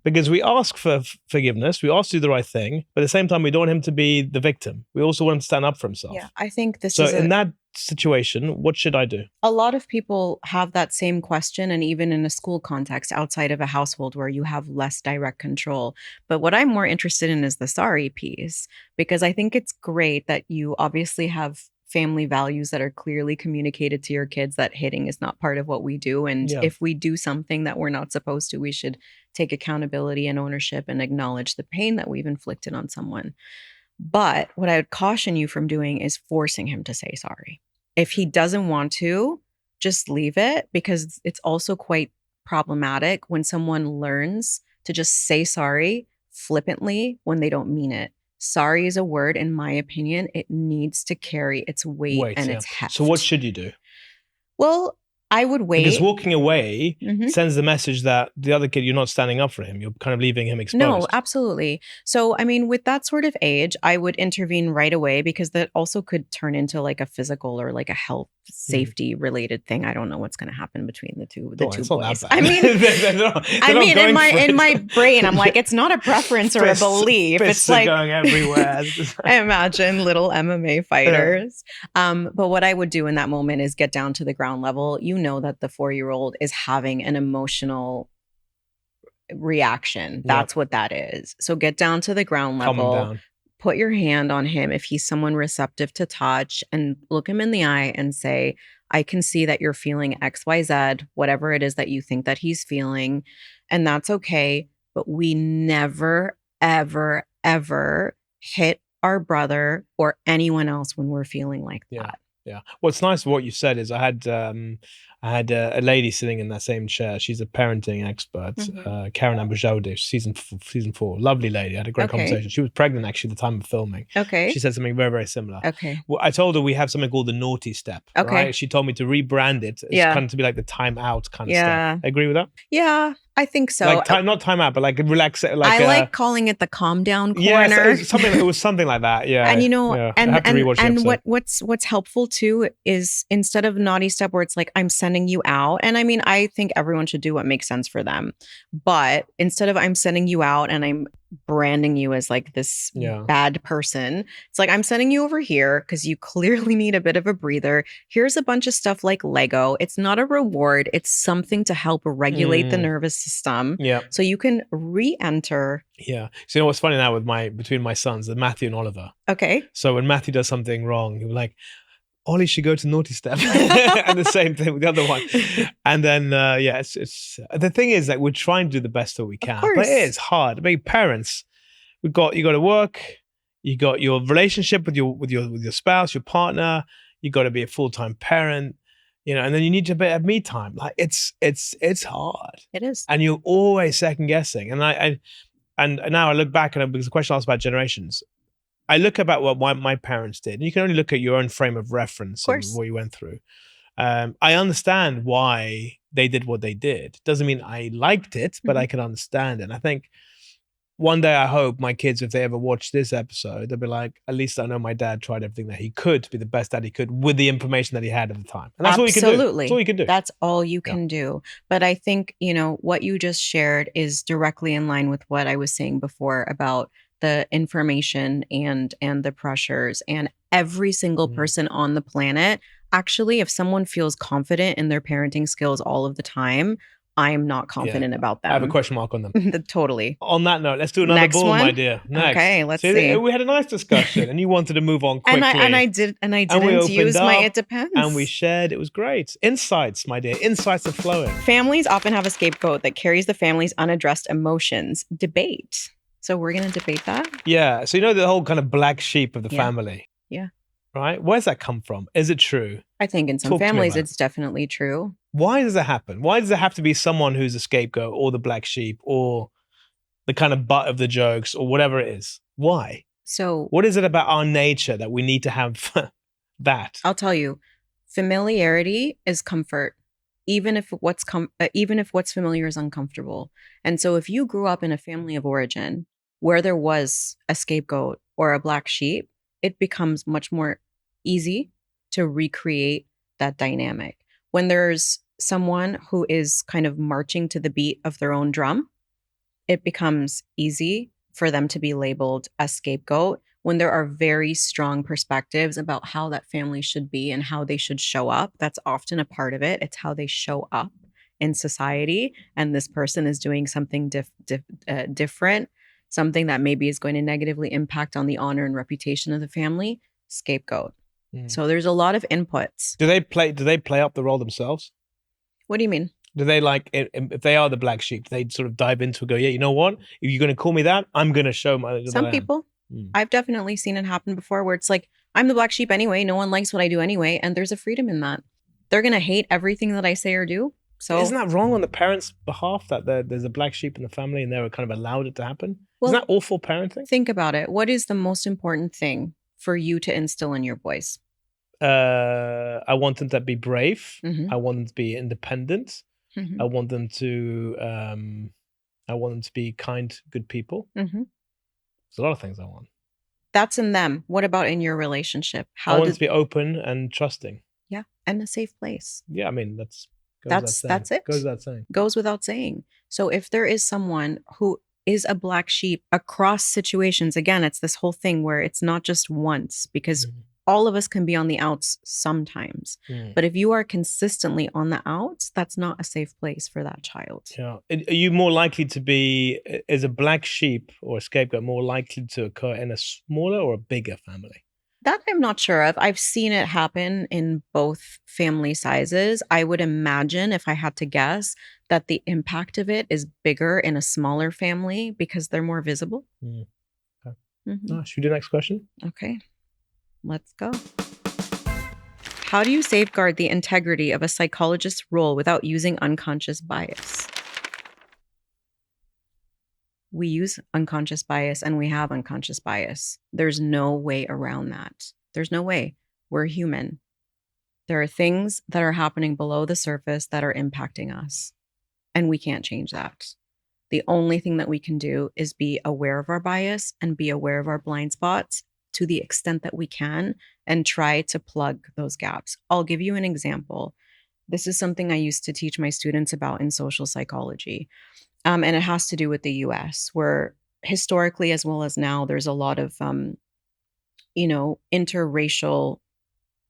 Because we ask for forgiveness, we ask to do the right thing, but at the same time, we don't want him to be the victim. We also want him to stand up for himself. Yeah, I think this so is in that situation, what should I do? A lot of people have that same question, and even in a school context outside of a household where you have less direct control. But what I'm more interested in is the sorry piece, because I think it's great that you obviously have family values that are clearly communicated to your kids, that hitting is not part of what we do. And if we do something that we're not supposed to, we should take accountability and ownership and acknowledge the pain that we've inflicted on someone. But what I would caution you from doing is forcing him to say sorry. If he doesn't want to, just leave it, because it's also quite problematic when someone learns to just say sorry flippantly when they don't mean it. Sorry is a word, in my opinion. It needs to carry its weight and its heft. So what should you do? Well, I would wait. Because walking away sends the message that the other kid, you're not standing up for him. You're kind of leaving him exposed. No, absolutely. So, I mean, with that sort of age, I would intervene right away, because that also could turn into like a physical or like a health safety related thing. I don't know what's going to happen between the two boys. I mean, in my brain, I'm like, it's not a preference or a belief. It's like going everywhere. I imagine little MMA fighters. But what I would do in that moment is get down to the ground level. You know that the 4-year-old is having an emotional reaction. That's what that is. So get down to the ground level. Put your hand on him if he's someone receptive to touch, and look him in the eye and say, I can see that you're feeling XYZ, whatever it is that you think that he's feeling. And that's okay. But we never, ever, ever hit our brother or anyone else when we're feeling like that. Yeah. What's nice of what you said is I had a lady sitting in that same chair. She's a parenting expert, Karen Abujaude, season 4. Lovely lady. I had a great conversation. She was pregnant actually at the time of filming. Okay. She said something very, very similar. Okay. Well, I told her we have something called the naughty step. Okay. Right? She told me to rebrand it. It's kind of to be like the time out kind of step. Agree with that? Yeah, I think so. Like not time out, but like relax. I like calling it the calm down corner. Yes, it was something like that. Yeah. And you know, and what's helpful too is, instead of naughty step where it's like I'm sending you out, and I mean, I think everyone should do what makes sense for them, but instead of I'm sending you out and I'm branding you as like this bad person, it's like I'm sending you over here because you clearly need a bit of a breather. Here's a bunch of stuff like Lego. It's not a reward. It's something to help regulate the nervous system. Yeah. So you can re-enter. Yeah. So you know what's funny now with between my sons, Matthew and Oliver. Okay. So when Matthew does something wrong, he'll be like, Ollie should go to naughty step. And the same thing with the other one. And then, it's the thing is that we're trying to do the best that we can, but it is hard. I mean, parents, you got to work, you got your relationship with your spouse, your partner, you got to be a full-time parent, and then you need to have me time. Like it's hard. It is. And you're always second guessing. And now I look back, and because the question asked about generations, I look about what my parents did. And you can only look at your own frame of reference and what you went through. I understand why they did what they did. Doesn't mean I liked it, but I can understand it. And I think one day I hope my kids, if they ever watch this episode, they'll be like, at least I know my dad tried everything that he could to be the best dad he could with the information that he had at the time. And that's all you can do. Absolutely. That's all you can do. That's all you can do. But I think, what you just shared is directly in line with what I was saying before about the information and the pressures, and every single person on the planet. Actually, if someone feels confident in their parenting skills all of the time, I'm not confident about them. I have a question mark on them. Totally. On that note, let's do another Next ball, one? my dear. Next. Okay, let's see. We had a nice discussion and you wanted to move on quickly. And I didn't opened use my up, it depends. And we shared. It was great. Insights, my dear. Insights are flowing. Families often have a scapegoat that carries the family's unaddressed emotions. Debate. So we're going to debate that? Yeah. So the whole kind of black sheep of the family. Yeah. Right? Where's that come from? Is it true? I think in some families it's definitely true. Why does that happen? Why does it have to be someone who's a scapegoat or the black sheep or the kind of butt of the jokes or whatever it is? Why? So what is it about our nature that we need to have that? I'll tell you, familiarity is comfort, even if what's familiar is uncomfortable. And so if you grew up in a family of origin where there was a scapegoat or a black sheep, it becomes much more easy to recreate that dynamic. When there's someone who is kind of marching to the beat of their own drum, it becomes easy for them to be labeled a scapegoat. When there are very strong perspectives about how that family should be and how they should show up, that's often a part of it. It's how they show up in society. And this person is doing something different, something that maybe is going to negatively impact on the honor and reputation of the family. Scapegoat. So there's a lot of inputs. Do they play up the role themselves? What do you mean? Do they if they are the black sheep, they sort of dive into and go, yeah, you know what? If you're going to call me that, I'm going to show my... Some people. I've definitely seen it happen before where it's like, I'm the black sheep anyway. No one likes what I do anyway. And there's a freedom in that. They're going to hate everything that I say or do. So isn't that wrong on the parents' behalf that there's a black sheep in the family and they're kind of allowed it to happen? Well, isn't that awful parenting? Think about it. What is the most important thing for you to instill in your boys? I want them to be brave. Mm-hmm. I want them to be independent. Mm-hmm. I want them to be kind, good people. Mm-hmm. There's a lot of things I want. That's in them. What about in your relationship? I want them to be open and trusting. Yeah, and a safe place. Yeah, I mean that's it. Goes without saying. Goes without saying. So if there is someone who is a black sheep across situations, again, it's this whole thing where it's not just once, because all of us can be on the outs sometimes. But if you are consistently on the outs, that's not a safe place for that child. Yeah. Are you more likely to be, is a black sheep or a scapegoat more likely to occur in a smaller or a bigger family? That I'm not sure of. I've seen it happen in both family sizes. I would imagine, if I had to guess, that the impact of it is bigger in a smaller family because they're more visible. Okay. Should we do the next question? Okay. Let's go. How do you safeguard the integrity of a psychologist's role without using unconscious bias? We use unconscious bias and we have unconscious bias. There's no way around that. There's no way. We're human. There are things that are happening below the surface that are impacting us, and we can't change that. The only thing that we can do is be aware of our bias and be aware of our blind spots to the extent that we can and try to plug those gaps. I'll give you an example. This is something I used to teach my students about in social psychology. And it has to do with the US, where historically as well as now, there's a lot of, interracial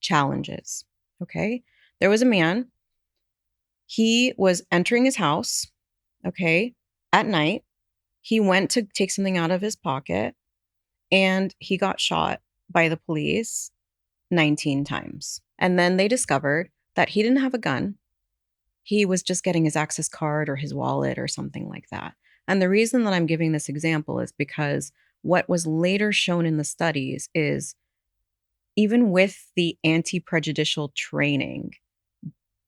challenges. Okay. There was a man, he was entering his house, okay, at night. He went to take something out of his pocket and he got shot by the police 19 times. And then they discovered that he didn't have a gun. He was just getting his access card or his wallet or something like that. And the reason that I'm giving this example is because what was later shown in the studies is even with the anti-prejudicial training,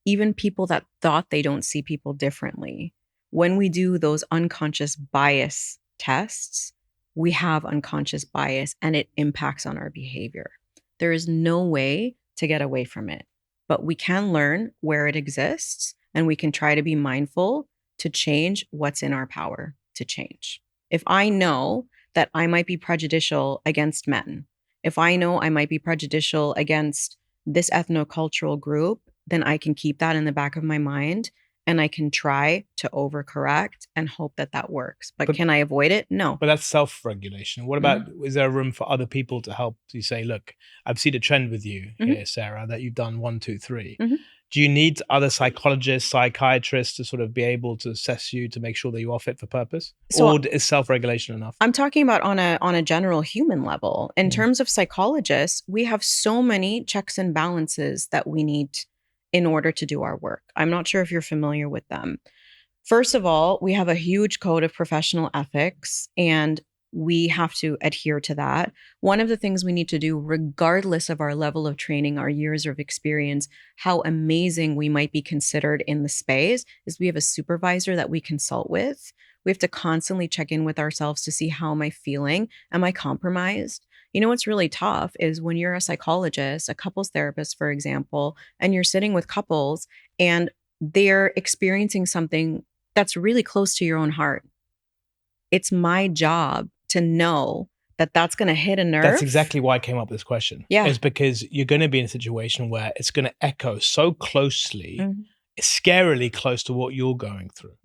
even people that thought they don't see people differently, when we do those unconscious bias tests, we have unconscious bias and it impacts on our behavior. There is no way to get away from it, but we can learn where it exists and we can try to be mindful to change what's in our power to change. If I know that I might be prejudicial against men, if I know I might be prejudicial against this ethnocultural group, then I can keep that in the back of my mind and I can try to overcorrect and hope that that works. But can I avoid it? No. But that's self-regulation. What about, is there room for other people to help you say, look, I've seen a trend with you here, Sarah, that you've done 1, 2, 3. Do you need other psychologists, psychiatrists to sort of be able to assess you to make sure that you are fit for purpose? Or is self-regulation enough? I'm talking about on a general human level. In terms of psychologists, we have so many checks and balances that we need in order to do our work. I'm not sure if you're familiar with them. First of all, we have a huge code of professional ethics, and we have to adhere to that. One of the things we need to do, regardless of our level of training, our years of experience, how amazing we might be considered in the space, is we have a supervisor that we consult with. We have to constantly check in with ourselves to see, how am I feeling? Am I compromised? You know what's really tough is when you're a psychologist, a couples therapist, for example, and you're sitting with couples and they're experiencing something that's really close to your own heart. It's my job to know that that's going to hit a nerve. That's exactly why I came up with this question. Yeah. It's because you're going to be in a situation where it's going to echo so closely, scarily close to what you're going through.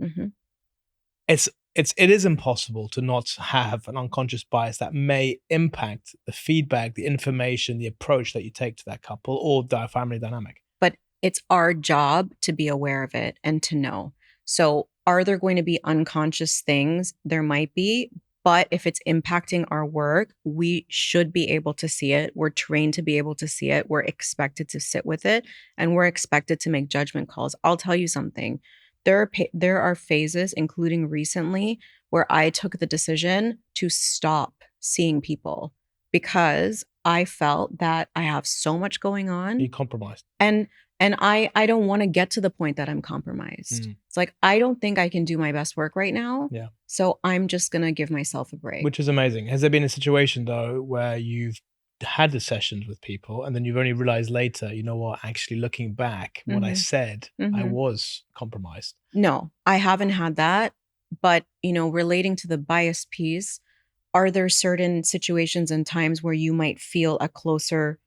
It is impossible to not have an unconscious bias that may impact the feedback, the information, the approach that you take to that couple or their family dynamic. But it's our job to be aware of it and to know. So are there going to be unconscious things? There might be, but if it's impacting our work, we should be able to see it. We're trained to be able to see it. We're expected to sit with it, and we're expected to make judgment calls. I'll tell you something. There are phases, including recently, where I took the decision to stop seeing people because I felt that I have so much going on. You compromised. And I don't want to get to the point that I'm compromised. It's like, I don't think I can do my best work right now. Yeah. So I'm just going to give myself a break. Which is amazing. Has there been a situation though where you've had the sessions with people and then you've only realized later, you know what, actually looking back, what I said, I was compromised? No, I haven't had that. But, relating to the bias piece, are there certain situations and times where you might feel a closer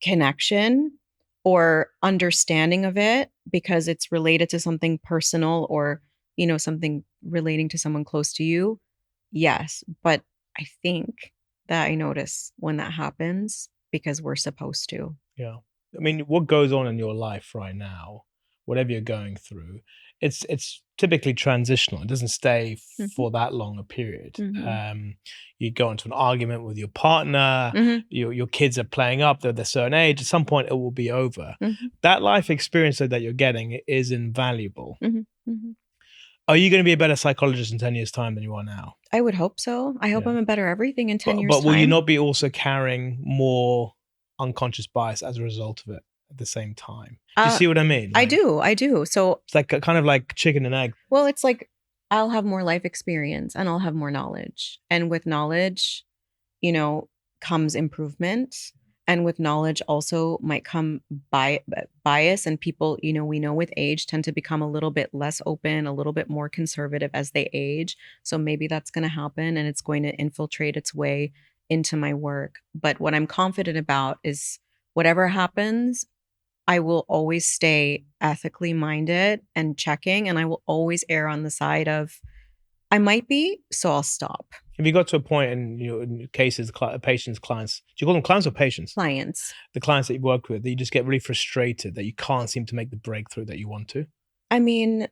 connection or understanding of it because it's related to something personal or, something relating to someone close to you? Yes. But I think that I notice when that happens because we're supposed to. Yeah. I mean, what goes on in your life right now, whatever you're going through, it's typically transitional. It doesn't stay for that long a period. You go into an argument with your partner, your kids are playing up, they're a certain age, at some point it will be over. That life experience that you're getting is invaluable. Are you going to be a better psychologist in 10 years' time than you are now? I would hope so. I hope I'm a better everything in 10 years' time. But will you not be also carrying more unconscious bias as a result of it at the same time? Do you see what I mean? I do. So it's like kind of like chicken and egg. Well, it's like I'll have more life experience and I'll have more knowledge. And with knowledge, comes improvement. And with knowledge also might come bias, and people, we know with age tend to become a little bit less open, a little bit more conservative as they age. So maybe that's going to happen and it's going to infiltrate its way into my work. But what I'm confident about is whatever happens, I will always stay ethically minded and checking, and I will always err on the side of I might be, so I'll stop. Have you got to a point in cases, patients, clients, do you call them clients or patients? Clients. The clients that you've worked with, that you just get really frustrated that you can't seem to make the breakthrough that you want to? I mean,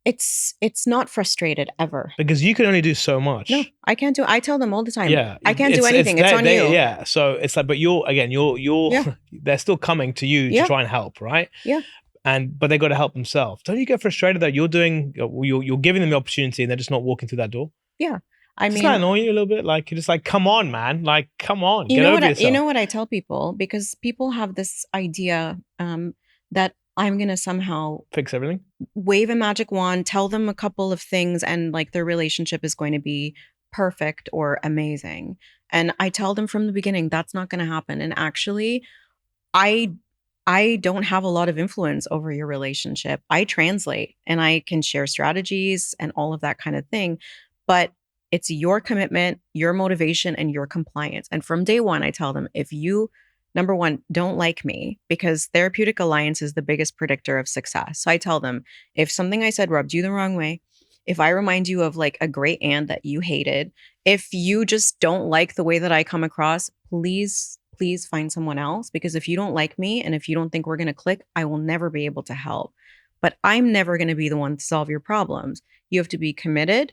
it's not frustrated ever. Because you can only do so much. No, I can't do. I tell them all the time. Yeah, I can't do anything. It's on you. Yeah. So it's like, but you're they're still coming to you to try and help, right? Yeah. But they got to help themselves. Don't you get frustrated that you're giving them the opportunity and they're just not walking through that door? Yeah. Does that annoy you a little bit? Like, you're just like, come on, man. Like, come on. Get over yourself. You know what I tell people? Because people have this idea that I'm going to somehow fix everything, wave a magic wand, tell them a couple of things, and like their relationship is going to be perfect or amazing. And I tell them from the beginning, that's not going to happen. And actually, I don't have a lot of influence over your relationship. I translate and I can share strategies and all of that kind of thing. But It's your commitment, your motivation, and your compliance. And from day one, I tell them, if you, number one, don't like me, because therapeutic alliance is the biggest predictor of success. So I tell them, if something I said rubbed you the wrong way, if I remind you of like a great aunt that you hated, if you just don't like the way that I come across, please find someone else. Because if you don't like me and if you don't think we're going to click, I will never be able to help. But I'm never going to be the one to solve your problems. You have to be committed,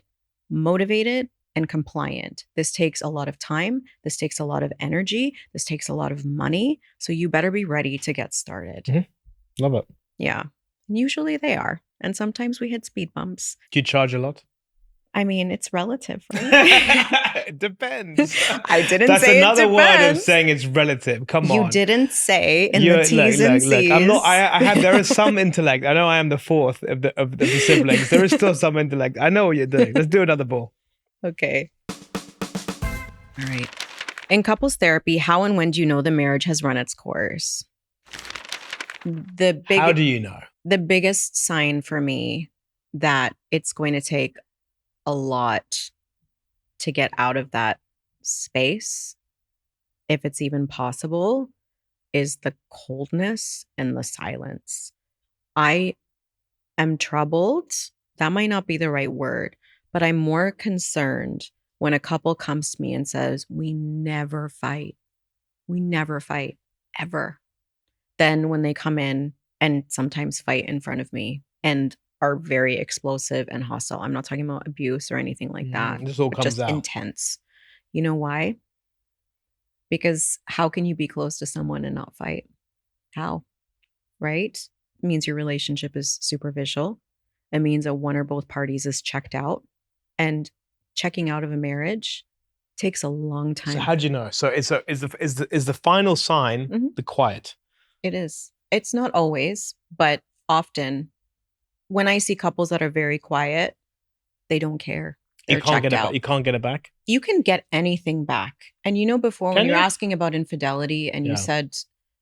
motivated, and compliant. This takes a lot of time. This takes a lot of energy. This takes a lot of money. So you better be ready to get started. Mm-hmm. Love it. Yeah. And usually they are. And sometimes we hit speed bumps. Do you charge a lot? I mean, it's relative, right? It depends. I didn't That's say another it word of depends. saying it's relative. Come on. You didn't say in the T's and C's. Look. I'm not. There is some intellect. I know I am the fourth of the siblings. There is still some intellect. I know what you're doing. Let's do another ball. Okay. All right. In couples therapy, how and when do you know the marriage has run its course? How do you know? The biggest sign for me that it's going to take a lot to get out of that space, if it's even possible, is the coldness and the silence. I am troubled. That might not be the right word, but I'm more concerned when a couple comes to me and says, we never fight. We never fight, ever. Then when they come in and sometimes fight in front of me and are very explosive and hostile. I'm not talking about abuse or anything like that. This all comes just out. Intense. You know why? Because how can you be close to someone and not fight? How? Right? It means your relationship is superficial. It means that one or both parties is checked out. And checking out of a marriage takes a long time. So how do you know? So is the final sign the quiet? It is. It's not always, but often. When I see couples that are very quiet, they don't care. They're checked out. You can't get it back? You can get anything back. And you know, before when you're asking about infidelity and you said,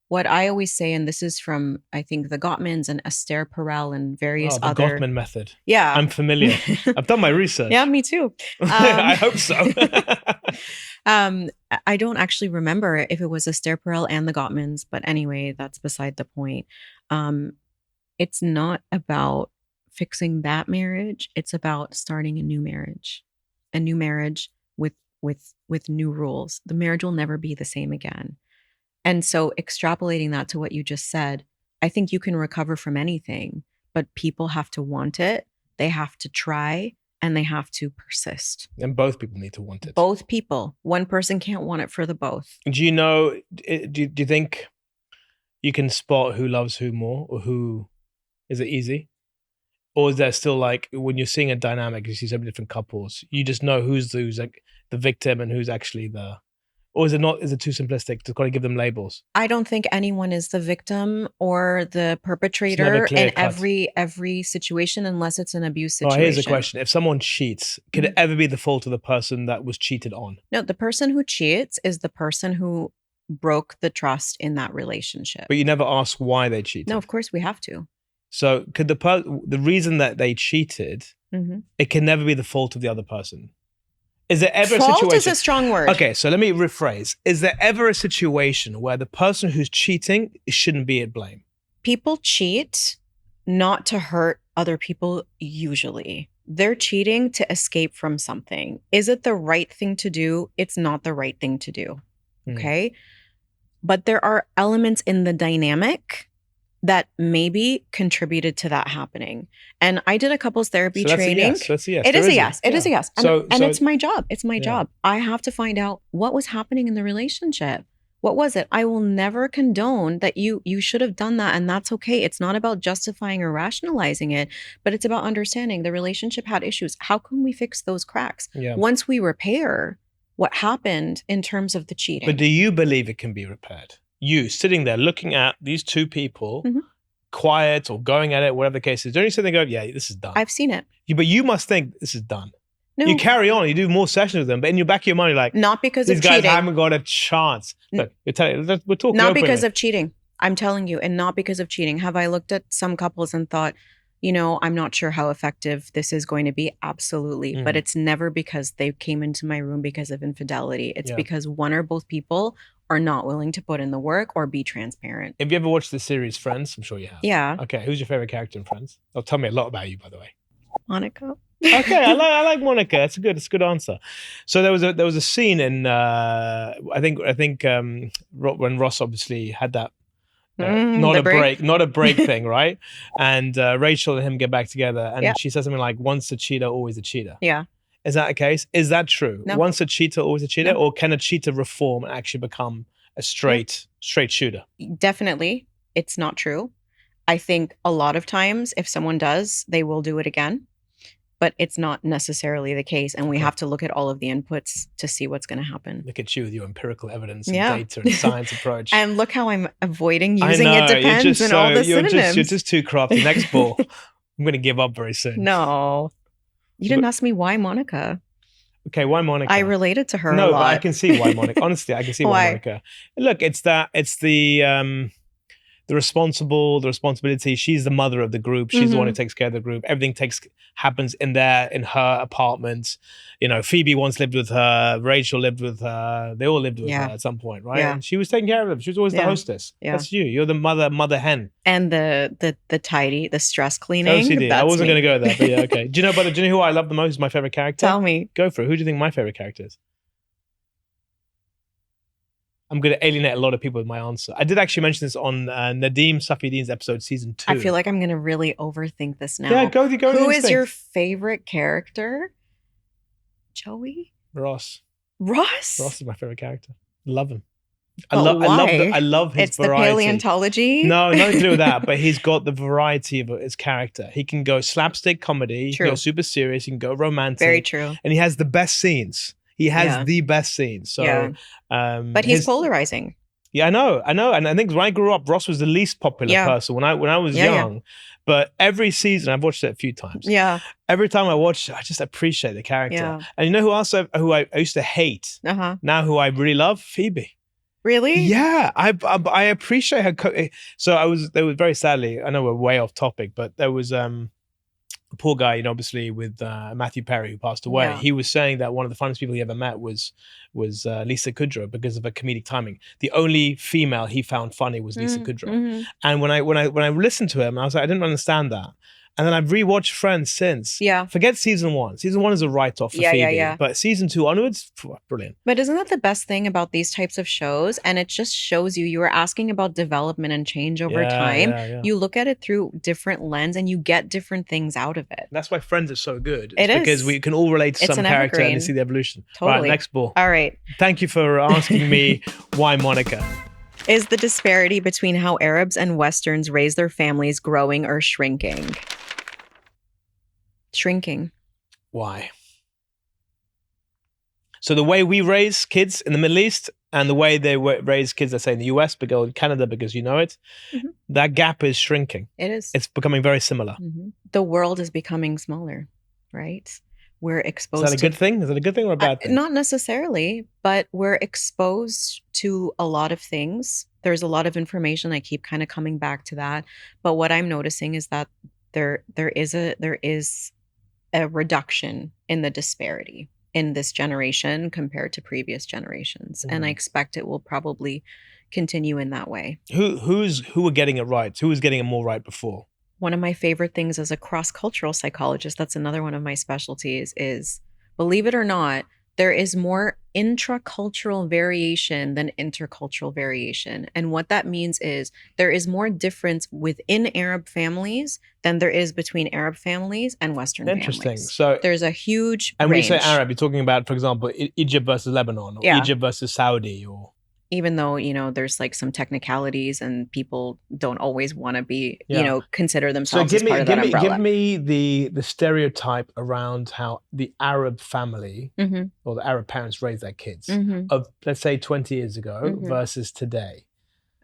what I always say, and this is from, I think, the Gottmans and Esther Perel and various the other. Gottman method. Yeah. I'm familiar. I've done my research. Yeah, me too. I hope so. I don't actually remember if it was Esther Perel and the Gottmans, but anyway, that's beside the point. It's not about fixing that marriage. It's about starting a new marriage with new rules. The marriage will never be the same again. And so extrapolating that to what you just said, I think you can recover from anything, but people have to want it. They have to try and they have to persist. And both people need to want it. Both people. One person can't want it for the both. Do you know, do you think you can spot who loves who more, or who, is it easy? Or is there still, like, when you're seeing a dynamic, you see so many different couples, you just know who's like the victim and who's actually or is it too simplistic to kind of give them labels? I don't think anyone is the victim or the perpetrator in every situation, unless it's an abuse situation. Here's a question. If someone cheats, could it ever be the fault of the person that was cheated on? No, the person who cheats is the person who broke the trust in that relationship. But you never ask why they cheated. No, of course we have to. So could the reason that they cheated, it can never be the fault of the other person? Is there ever a situation? Fault is a strong word. Okay, so let me rephrase. Is there ever a situation where the person who's cheating shouldn't be at blame? People cheat not to hurt other people usually. They're cheating to escape from something. Is it the right thing to do? It's not the right thing to do. Okay? But there are elements in the dynamic that maybe contributed to that happening. And I did a couples therapy training. That's a yes. It is a yes. It is a yes. And it's my job. It's my Yeah. job. I have to find out what was happening in the relationship. What was it? I will never condone that you should have done that, and that's okay. It's not about justifying or rationalizing it, but it's about understanding the relationship had issues. How can we fix those cracks? Yeah. Once we repair what happened in terms of the cheating. But do you believe it can be repaired? You sitting there looking at these two people, quiet or going at it, whatever the case is, don't you sit there and go, yeah, this is done? I've seen it. But you must think this is done. No. You carry on, you do more sessions with them, but in your back of your mind, you're like, not because these of guys cheating. haven't got a chance. Look, we're talking Not openly. because of cheating. I'm telling you, and not because of cheating. Have I looked at some couples and thought, I'm not sure how effective this is going to be. Absolutely. But it's never because they came into my room because of infidelity. It's because one or both people are not willing to put in the work or be transparent. Have you ever watched the series Friends? I'm sure you have. Yeah. Okay, who's your favorite character in Friends? Oh, tell me a lot about you, by the way. Monica. Okay, I like Monica. It's a good answer. So there was a scene in I think when Ross obviously had that not a break thing, right? And Rachel and him get back together, and she says something like, "Once a cheater, always a cheater." Yeah. Is that the case? Is that true? No. Once a cheater, always a cheater, or can a cheater reform and actually become a straight shooter? Definitely, it's not true. I think a lot of times, if someone does, they will do it again. But it's not necessarily the case. And we have to look at all of the inputs to see what's going to happen. Look at you with your empirical evidence and data and science approach. And look how I'm avoiding using it depends and all the synonyms. You're just too crafty. Next ball. I'm going to give up very soon. No. You didn't ask me why Monica. Okay, why Monica? I related to her a lot. No, but I can see why Monica. Honestly, I can see why Monica. Look, it's the responsibility. She's the mother of the group. She's the one who takes care of the group. Everything happens in her apartment. Phoebe once lived with her. Rachel lived with her. They all lived with her at some point, right? Yeah. And she was taking care of them. She was always the hostess. Yeah. That's you. You're the mother hen. And the tidy, the stress cleaning. OCD. I wasn't going to go there, but yeah, okay. Do you know who I love the most? Is my favorite character? Tell me. Go for it. Who do you think my favorite character is? I'm going to alienate a lot of people with my answer. I did actually mention this on Nadeem Safieddin's episode, season 2. I feel like I'm going to really overthink this now. Yeah, go. Who is your favorite character? Joey? Ross. Ross is my favorite character. Love him. I love his variety. It's the paleontology? No, nothing to do with that. But he's got the variety of his character. He can go slapstick comedy. He can go super serious. He can go romantic. Very true. And he has the best scenes. He has the best scenes. So, but he's polarizing. Yeah, I know. And I think when I grew up, Ross was the least popular person when I was young. Yeah. But every season, I've watched it a few times. Yeah. Every time I watch it, I just appreciate the character. Yeah. And you know who else who I used to hate? Now who I really love? Phoebe. Really? Yeah, I appreciate her. There was very sadly, I know we're way off topic, but there was a poor guy, obviously with Matthew Perry, who passed away. Yeah. He was saying that one of the funniest people he ever met was Lisa Kudrow because of her comedic timing. The only female he found funny was Lisa Kudrow. Mm-hmm. And when I listened to him, I was like, I didn't understand that. And then I've rewatched Friends since. Yeah. Forget season 1. Season 1 is a write-off for Phoebe. Yeah. But season 2 onwards, brilliant. But isn't that the best thing about these types of shows? And it just shows you were asking about development and change over time. Yeah. You look at it through different lens and you get different things out of it. That's why Friends is so good. It is. Because we can all relate to some character and see the evolution. Totally. Right, next ball. All right. Thank you for asking me why Monica. Is the disparity between how Arabs and Westerns raise their families growing or shrinking? Shrinking. Why? So the way we raise kids in the Middle East and the way they raise kids, let's say in the US, but go in Canada because you know it, that gap is shrinking. It is. It's becoming very similar. Mm-hmm. The world is becoming smaller, right? We're exposed to... Is that a good thing? Is it a good thing or a bad thing? Not necessarily, but we're exposed to a lot of things. There's a lot of information. I keep kind of coming back to that. But what I'm noticing is that there is a reduction in the disparity in this generation compared to previous generations. And I expect it will probably continue in that way. Who were getting it right? Who was getting it more right before? One of my favorite things as a cross-cultural psychologist, that's another one of my specialties, is, believe it or not, there is more intracultural variation than intercultural variation. And what that means is there is more difference within Arab families than there is between Arab families and Western families. Interesting. So there's a huge And range. when you say Arab, you're talking about, for example, Egypt versus Lebanon, or Egypt versus Saudi, or... Even though, there's like some technicalities and people don't always want to be, consider themselves as part of that umbrella. Give me the stereotype around how the Arab family or the Arab parents raise their kids of, let's say, 20 years ago versus today.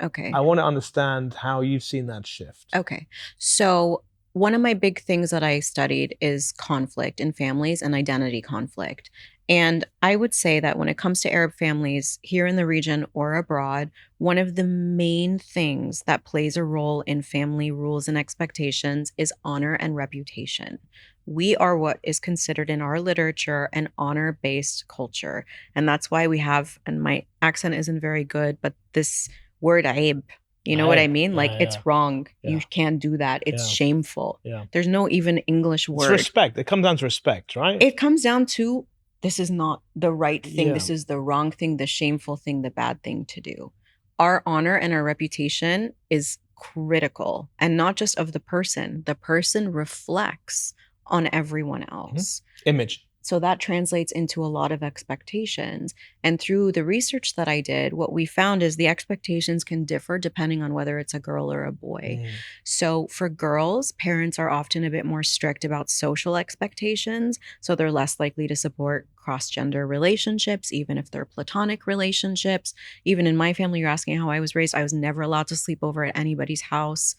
Okay. I want to understand how you've seen that shift. Okay. So one of my big things that I studied is conflict in families and identity conflict. And I would say that when it comes to Arab families here in the region or abroad, one of the main things that plays a role in family rules and expectations is honor and reputation. We are what is considered in our literature an honor-based culture. And that's why we have, and my accent isn't very good, but this word aib, you know what I mean? Like it's wrong. You can't do that. It's shameful. There's no even English word. It's respect. It comes down to respect, right? It comes down to this is not the right thing. This is the wrong thing, the shameful thing, the bad thing to do. Our honor and our reputation is critical, and not just of the person. The person reflects on everyone else. Image. So that translates into a lot of expectations. And through the research that I did, what we found is the expectations can differ depending on whether it's a girl or a boy. So for girls, parents are often a bit more strict about social expectations. So they're less likely to support cross-gender relationships, even if they're platonic relationships. Even in my family, you're asking how I was raised, I was never allowed to sleep over at anybody's house.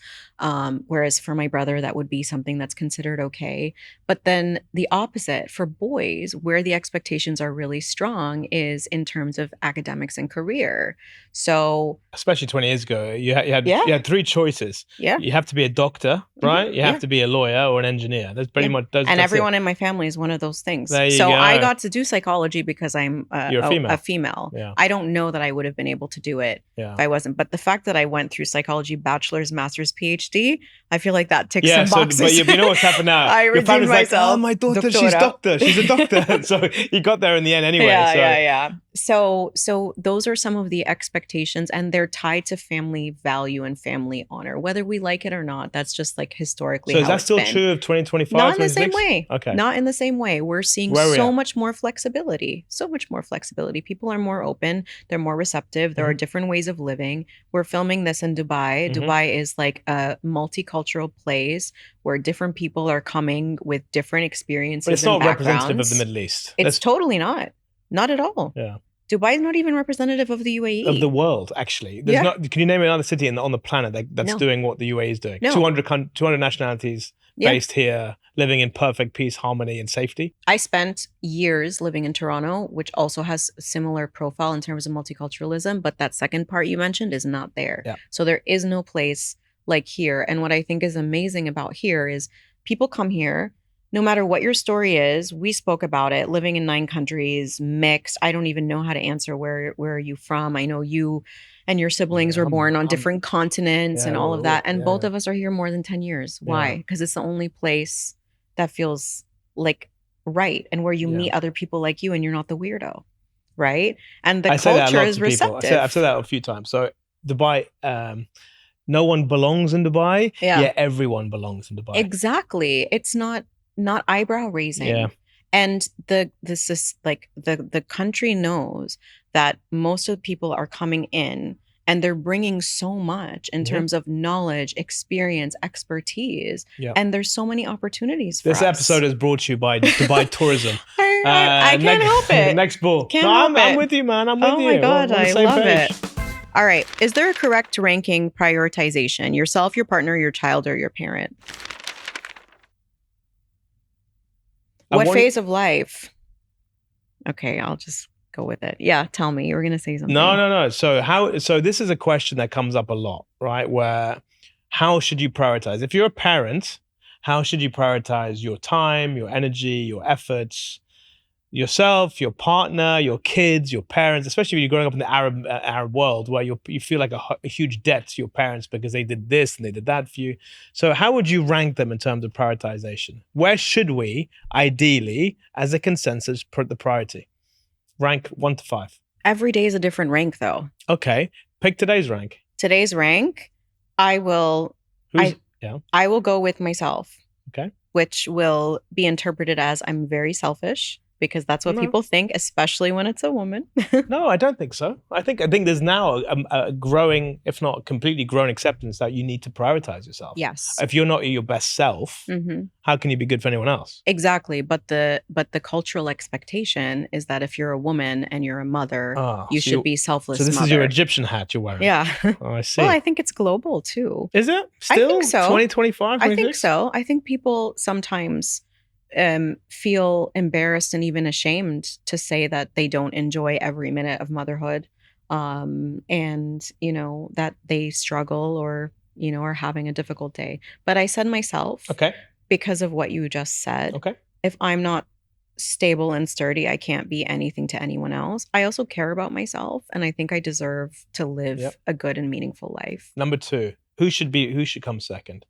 Whereas for my brother, that would be something that's considered okay. But then the opposite for boys, where the expectations are really strong is in terms of academics and career. So especially 20 years ago, you had three choices. You have to be a doctor, right? You have to be a lawyer or an engineer. That's pretty much those. And everyone in my family is one of those things. So go. I got to do psychology because I'm a female. Yeah. I don't know that I would have been able to do it if I wasn't. But the fact that I went through psychology, bachelor's, master's, PhD, I feel like that ticks some boxes. But you know what's happened now? I Your family's like, oh, my daughter, doctora. she's a doctor. So you got there in the end anyway. So those are some of the expectations, and they're tied to family value and family honor, whether we like it or not. That's just like historically. So is that still true of 2025? Not in the same way. Okay. Not in the same way. We're seeing so much more flexibility. So much more flexibility. People are more open. They're more receptive. There are different ways of living. We're filming this in Dubai. Dubai is like a multicultural place where different people are coming with different experiences. But it's not representative of the Middle East. It's totally not. Not at all. Yeah. Dubai is not even representative of the UAE. Of the world, actually. There's not. Can you name another city on the planet that's doing what the UAE is doing? No. 200 nationalities based here, living in perfect peace, harmony, and safety. I spent years living in Toronto, which also has a similar profile in terms of multiculturalism, but that second part you mentioned is not there. Yeah. So there is no place like here. And what I think is amazing about here is people come here, no matter what your story is. We spoke about it, living in 9 countries, mixed. I don't even know how to answer where are you from. I know you and your siblings were born on different continents and all of that. And both of us are here more than 10 years. Why? Because it's the only place that feels like right and where you meet other people like you and you're not the weirdo, right? And the culture is receptive. I've said that a few times. So Dubai, no one belongs in Dubai, yet everyone belongs in Dubai. Exactly. It's not eyebrow raising. Yeah. And the country knows that most of the people are coming in and they're bringing so much in terms of knowledge, experience, expertise. And there's so many opportunities for us. This episode is brought to you by Dubai Tourism. I can't help it. Next ball. I'm with you, man. I'm with you. Oh my God, I love page. it. All right. Is there a correct ranking prioritization? Yourself, your partner, your child, or your parent? What phase of life? Okay, I'll just go with it. Yeah, tell me. You were going to say something. No. So this is a question that comes up a lot, right? Where how should you prioritize? If you're a parent, how should you prioritize your time, your energy, your efforts, yourself, your partner, your kids, your parents, especially when you're growing up in the Arab world where you feel like a huge debt to your parents because they did this and they did that for you. So how would you rank them in terms of prioritization? Where should we, ideally, as a consensus, put the priority? Rank 1 to 5. Every day is a different rank, though. Okay. Pick today's rank. Today's rank, I will go with myself. Okay. Which will be interpreted as I'm very selfish. because that's what No. people think, especially when it's a woman. No, I don't think so. I think there's now a growing, if not completely grown, acceptance that you need to prioritize yourself. Yes. If you're not your best self, how can you be good for anyone else? Exactly. But the cultural expectation is that if you're a woman and you're a mother, you should be selfless. So this mother. is your Egyptian hat you're wearing. Yeah. Oh, I see. Well, I think it's global too. Is it still? I think so. 2025. I think so. I think people sometimes feel embarrassed and even ashamed to say that they don't enjoy every minute of motherhood, and that they struggle or are having a difficult day. But I said myself, because of what you just said, if I'm not stable and sturdy, I can't be anything to anyone else. I also care about myself, and I think I deserve to live a good and meaningful life. Number 2, who should come second?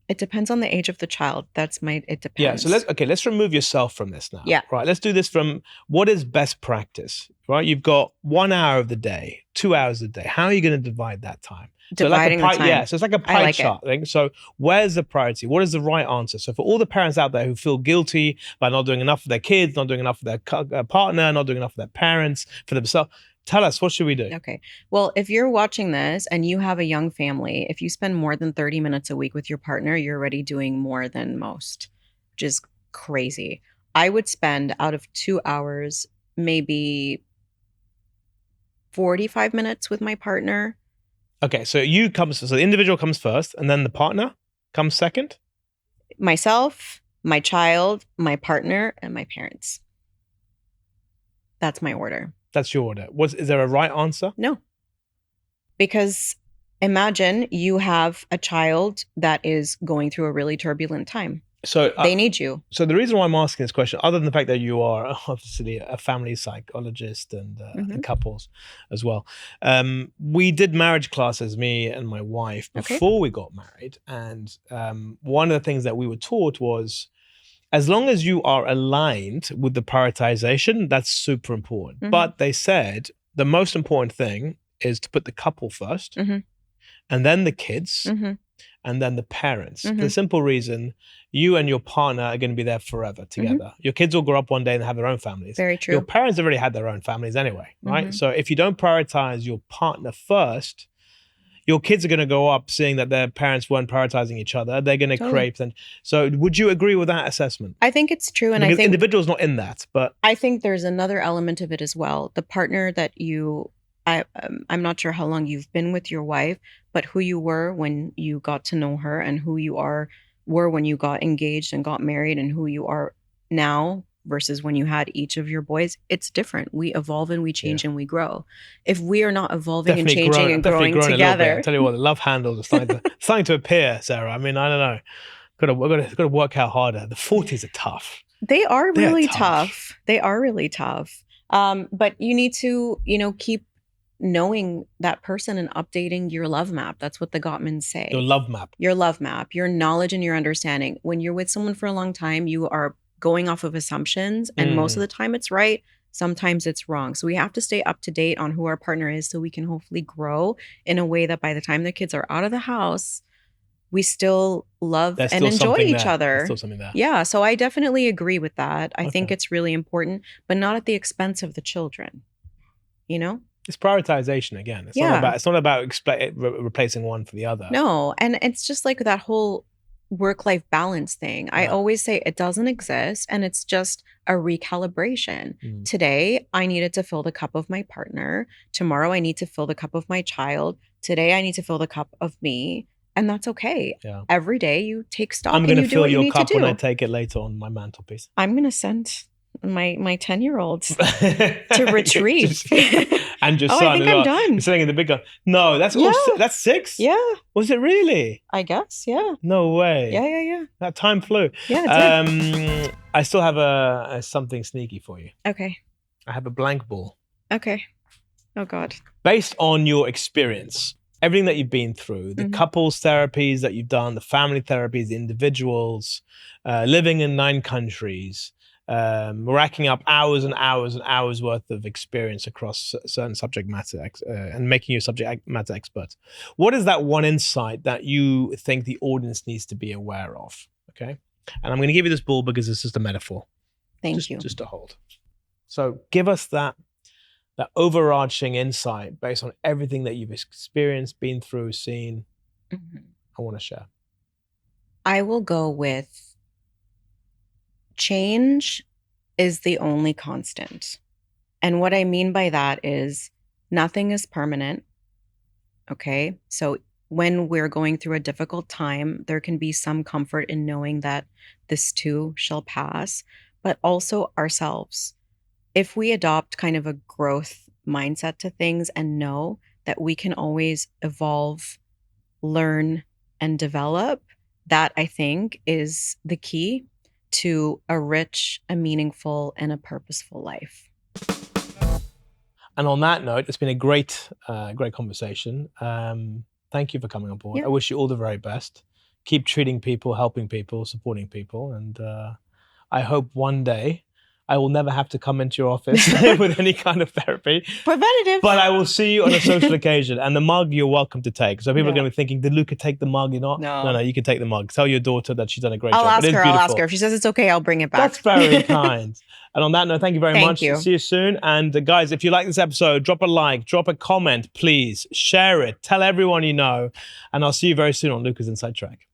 It depends on the age of the child. It depends. Yeah, so let's remove yourself from this now. Yeah. Right, let's do this from what is best practice, right? You've got 1 hour of the day, 2 hours a day. How are you going to divide that time? Dividing the time. Yeah, so it's like a pie chart thing. So where's the priority? What is the right answer? So for all the parents out there who feel guilty by not doing enough for their kids, not doing enough for their partner, not doing enough for their parents, for themselves, tell us, what should we do? Okay. Well, if you're watching this and you have a young family, if you spend more than 30 minutes a week with your partner, you're already doing more than most, which is crazy. I would spend out of 2 hours, maybe 45 minutes with my partner. Okay, so the individual comes first and then the partner comes second? Myself, my child, my partner, and my parents. That's my order. That's your order. Is there a right answer? No. Because imagine you have a child that is going through a really turbulent time. So they need you. So the reason why I'm asking this question, other than the fact that you are obviously a family psychologist and couples as well, we did marriage classes, me and my wife, before we got married. And one of the things that we were taught was, as long as you are aligned with the prioritization, that's super important. But they said the most important thing is to put the couple first, and then the kids, and then the parents. For the simple reason, you and your partner are going to be there forever together. Your kids will grow up one day and have their own families. Very true. Your parents already had their own families anyway, right? So if you don't prioritize your partner first, your kids are going to grow up seeing that their parents weren't prioritizing each other. They're going to create. So would you agree with that assessment? I think it's true. And because I think individual's not in that, but I think there's another element of it as well. The partner that I'm not sure how long you've been with your wife, but who you were when you got to know her and who you were when you got engaged and got married and who you are now versus when you had each of your boys, it's different. We evolve and we change and we grow. If we are not evolving and changing and growing together. I tell you what, the love handles are starting to appear, Sarah. I mean, I don't know. Got to work out harder. The 40s are tough. They are really tough. They are really tough. But you need to, keep knowing that person and updating your love map. That's what the Gottmans say. Your love map. Your love map, your knowledge and your understanding. When you're with someone for a long time, you are going off of assumptions, and most of the time it's right. Sometimes it's wrong. So we have to stay up to date on who our partner is so we can hopefully grow in a way that by the time the kids are out of the house, we still love and enjoy each other. There's still something there. Yeah. So I definitely agree with that. I think it's really important, but not at the expense of the children. It's prioritization again. It's not about replacing one for the other. No. And it's just like that whole work-life balance thing. I always say it doesn't exist, and it's just a recalibration. Today, I needed to fill the cup of my partner. Tomorrow, I need to fill the cup of my child. Today, I need to fill the cup of me. And that's okay. Yeah. Every day, you take stock and you do what you need to do. I'm going to fill your cup when I take it later on my mantelpiece. I'm going to send my 10-year-olds to retrieve. And your son. I think I'm done. You're sitting in the big gun. No, that's that's 6? Yeah. Was it really? I guess, yeah. No way. Yeah. That time flew. Yeah, it did. I still have a something sneaky for you. Okay. I have a blank ball. Okay. Oh, God. Based on your experience, everything that you've been through, the couples therapies that you've done, the family therapies, the individuals, living in 9 countries, racking up hours and hours and hours worth of experience across certain subject matter and making you a subject matter expert. What is that one insight that you think the audience needs to be aware of? Okay. And I'm going to give you this ball because it's just a metaphor. Thank you. Just to hold. So give us that overarching insight based on everything that you've experienced, been through, seen. I want to share. I will go with change is the only constant. And what I mean by that is nothing is permanent. Okay. So when we're going through a difficult time, there can be some comfort in knowing that this too shall pass, but also ourselves. If we adopt kind of a growth mindset to things and know that we can always evolve, learn, and develop, that I think is the key to a rich, a meaningful, and a purposeful life. And on that note, it's been a great conversation. Thank you for coming on board. Yeah. I wish you all the very best. Keep treating people, helping people, supporting people. And I hope one day I will never have to come into your office with any kind of therapy. Preventative. But I will see you on a social occasion. And the mug you're welcome to take. So people are Yeah. going to be thinking, did Luca take the mug? You're not? No. You can take the mug. Tell your daughter that she's done a great job. I'll It is ask beautiful. her. If she says it's okay, I'll bring it back. That's very kind. And on that note, thank you very Thank much. you. See you soon. And guys, if you like this episode, drop a like, drop a comment, please. Share it. Tell everyone you know. And I'll see you very soon on Luca's Insight Track.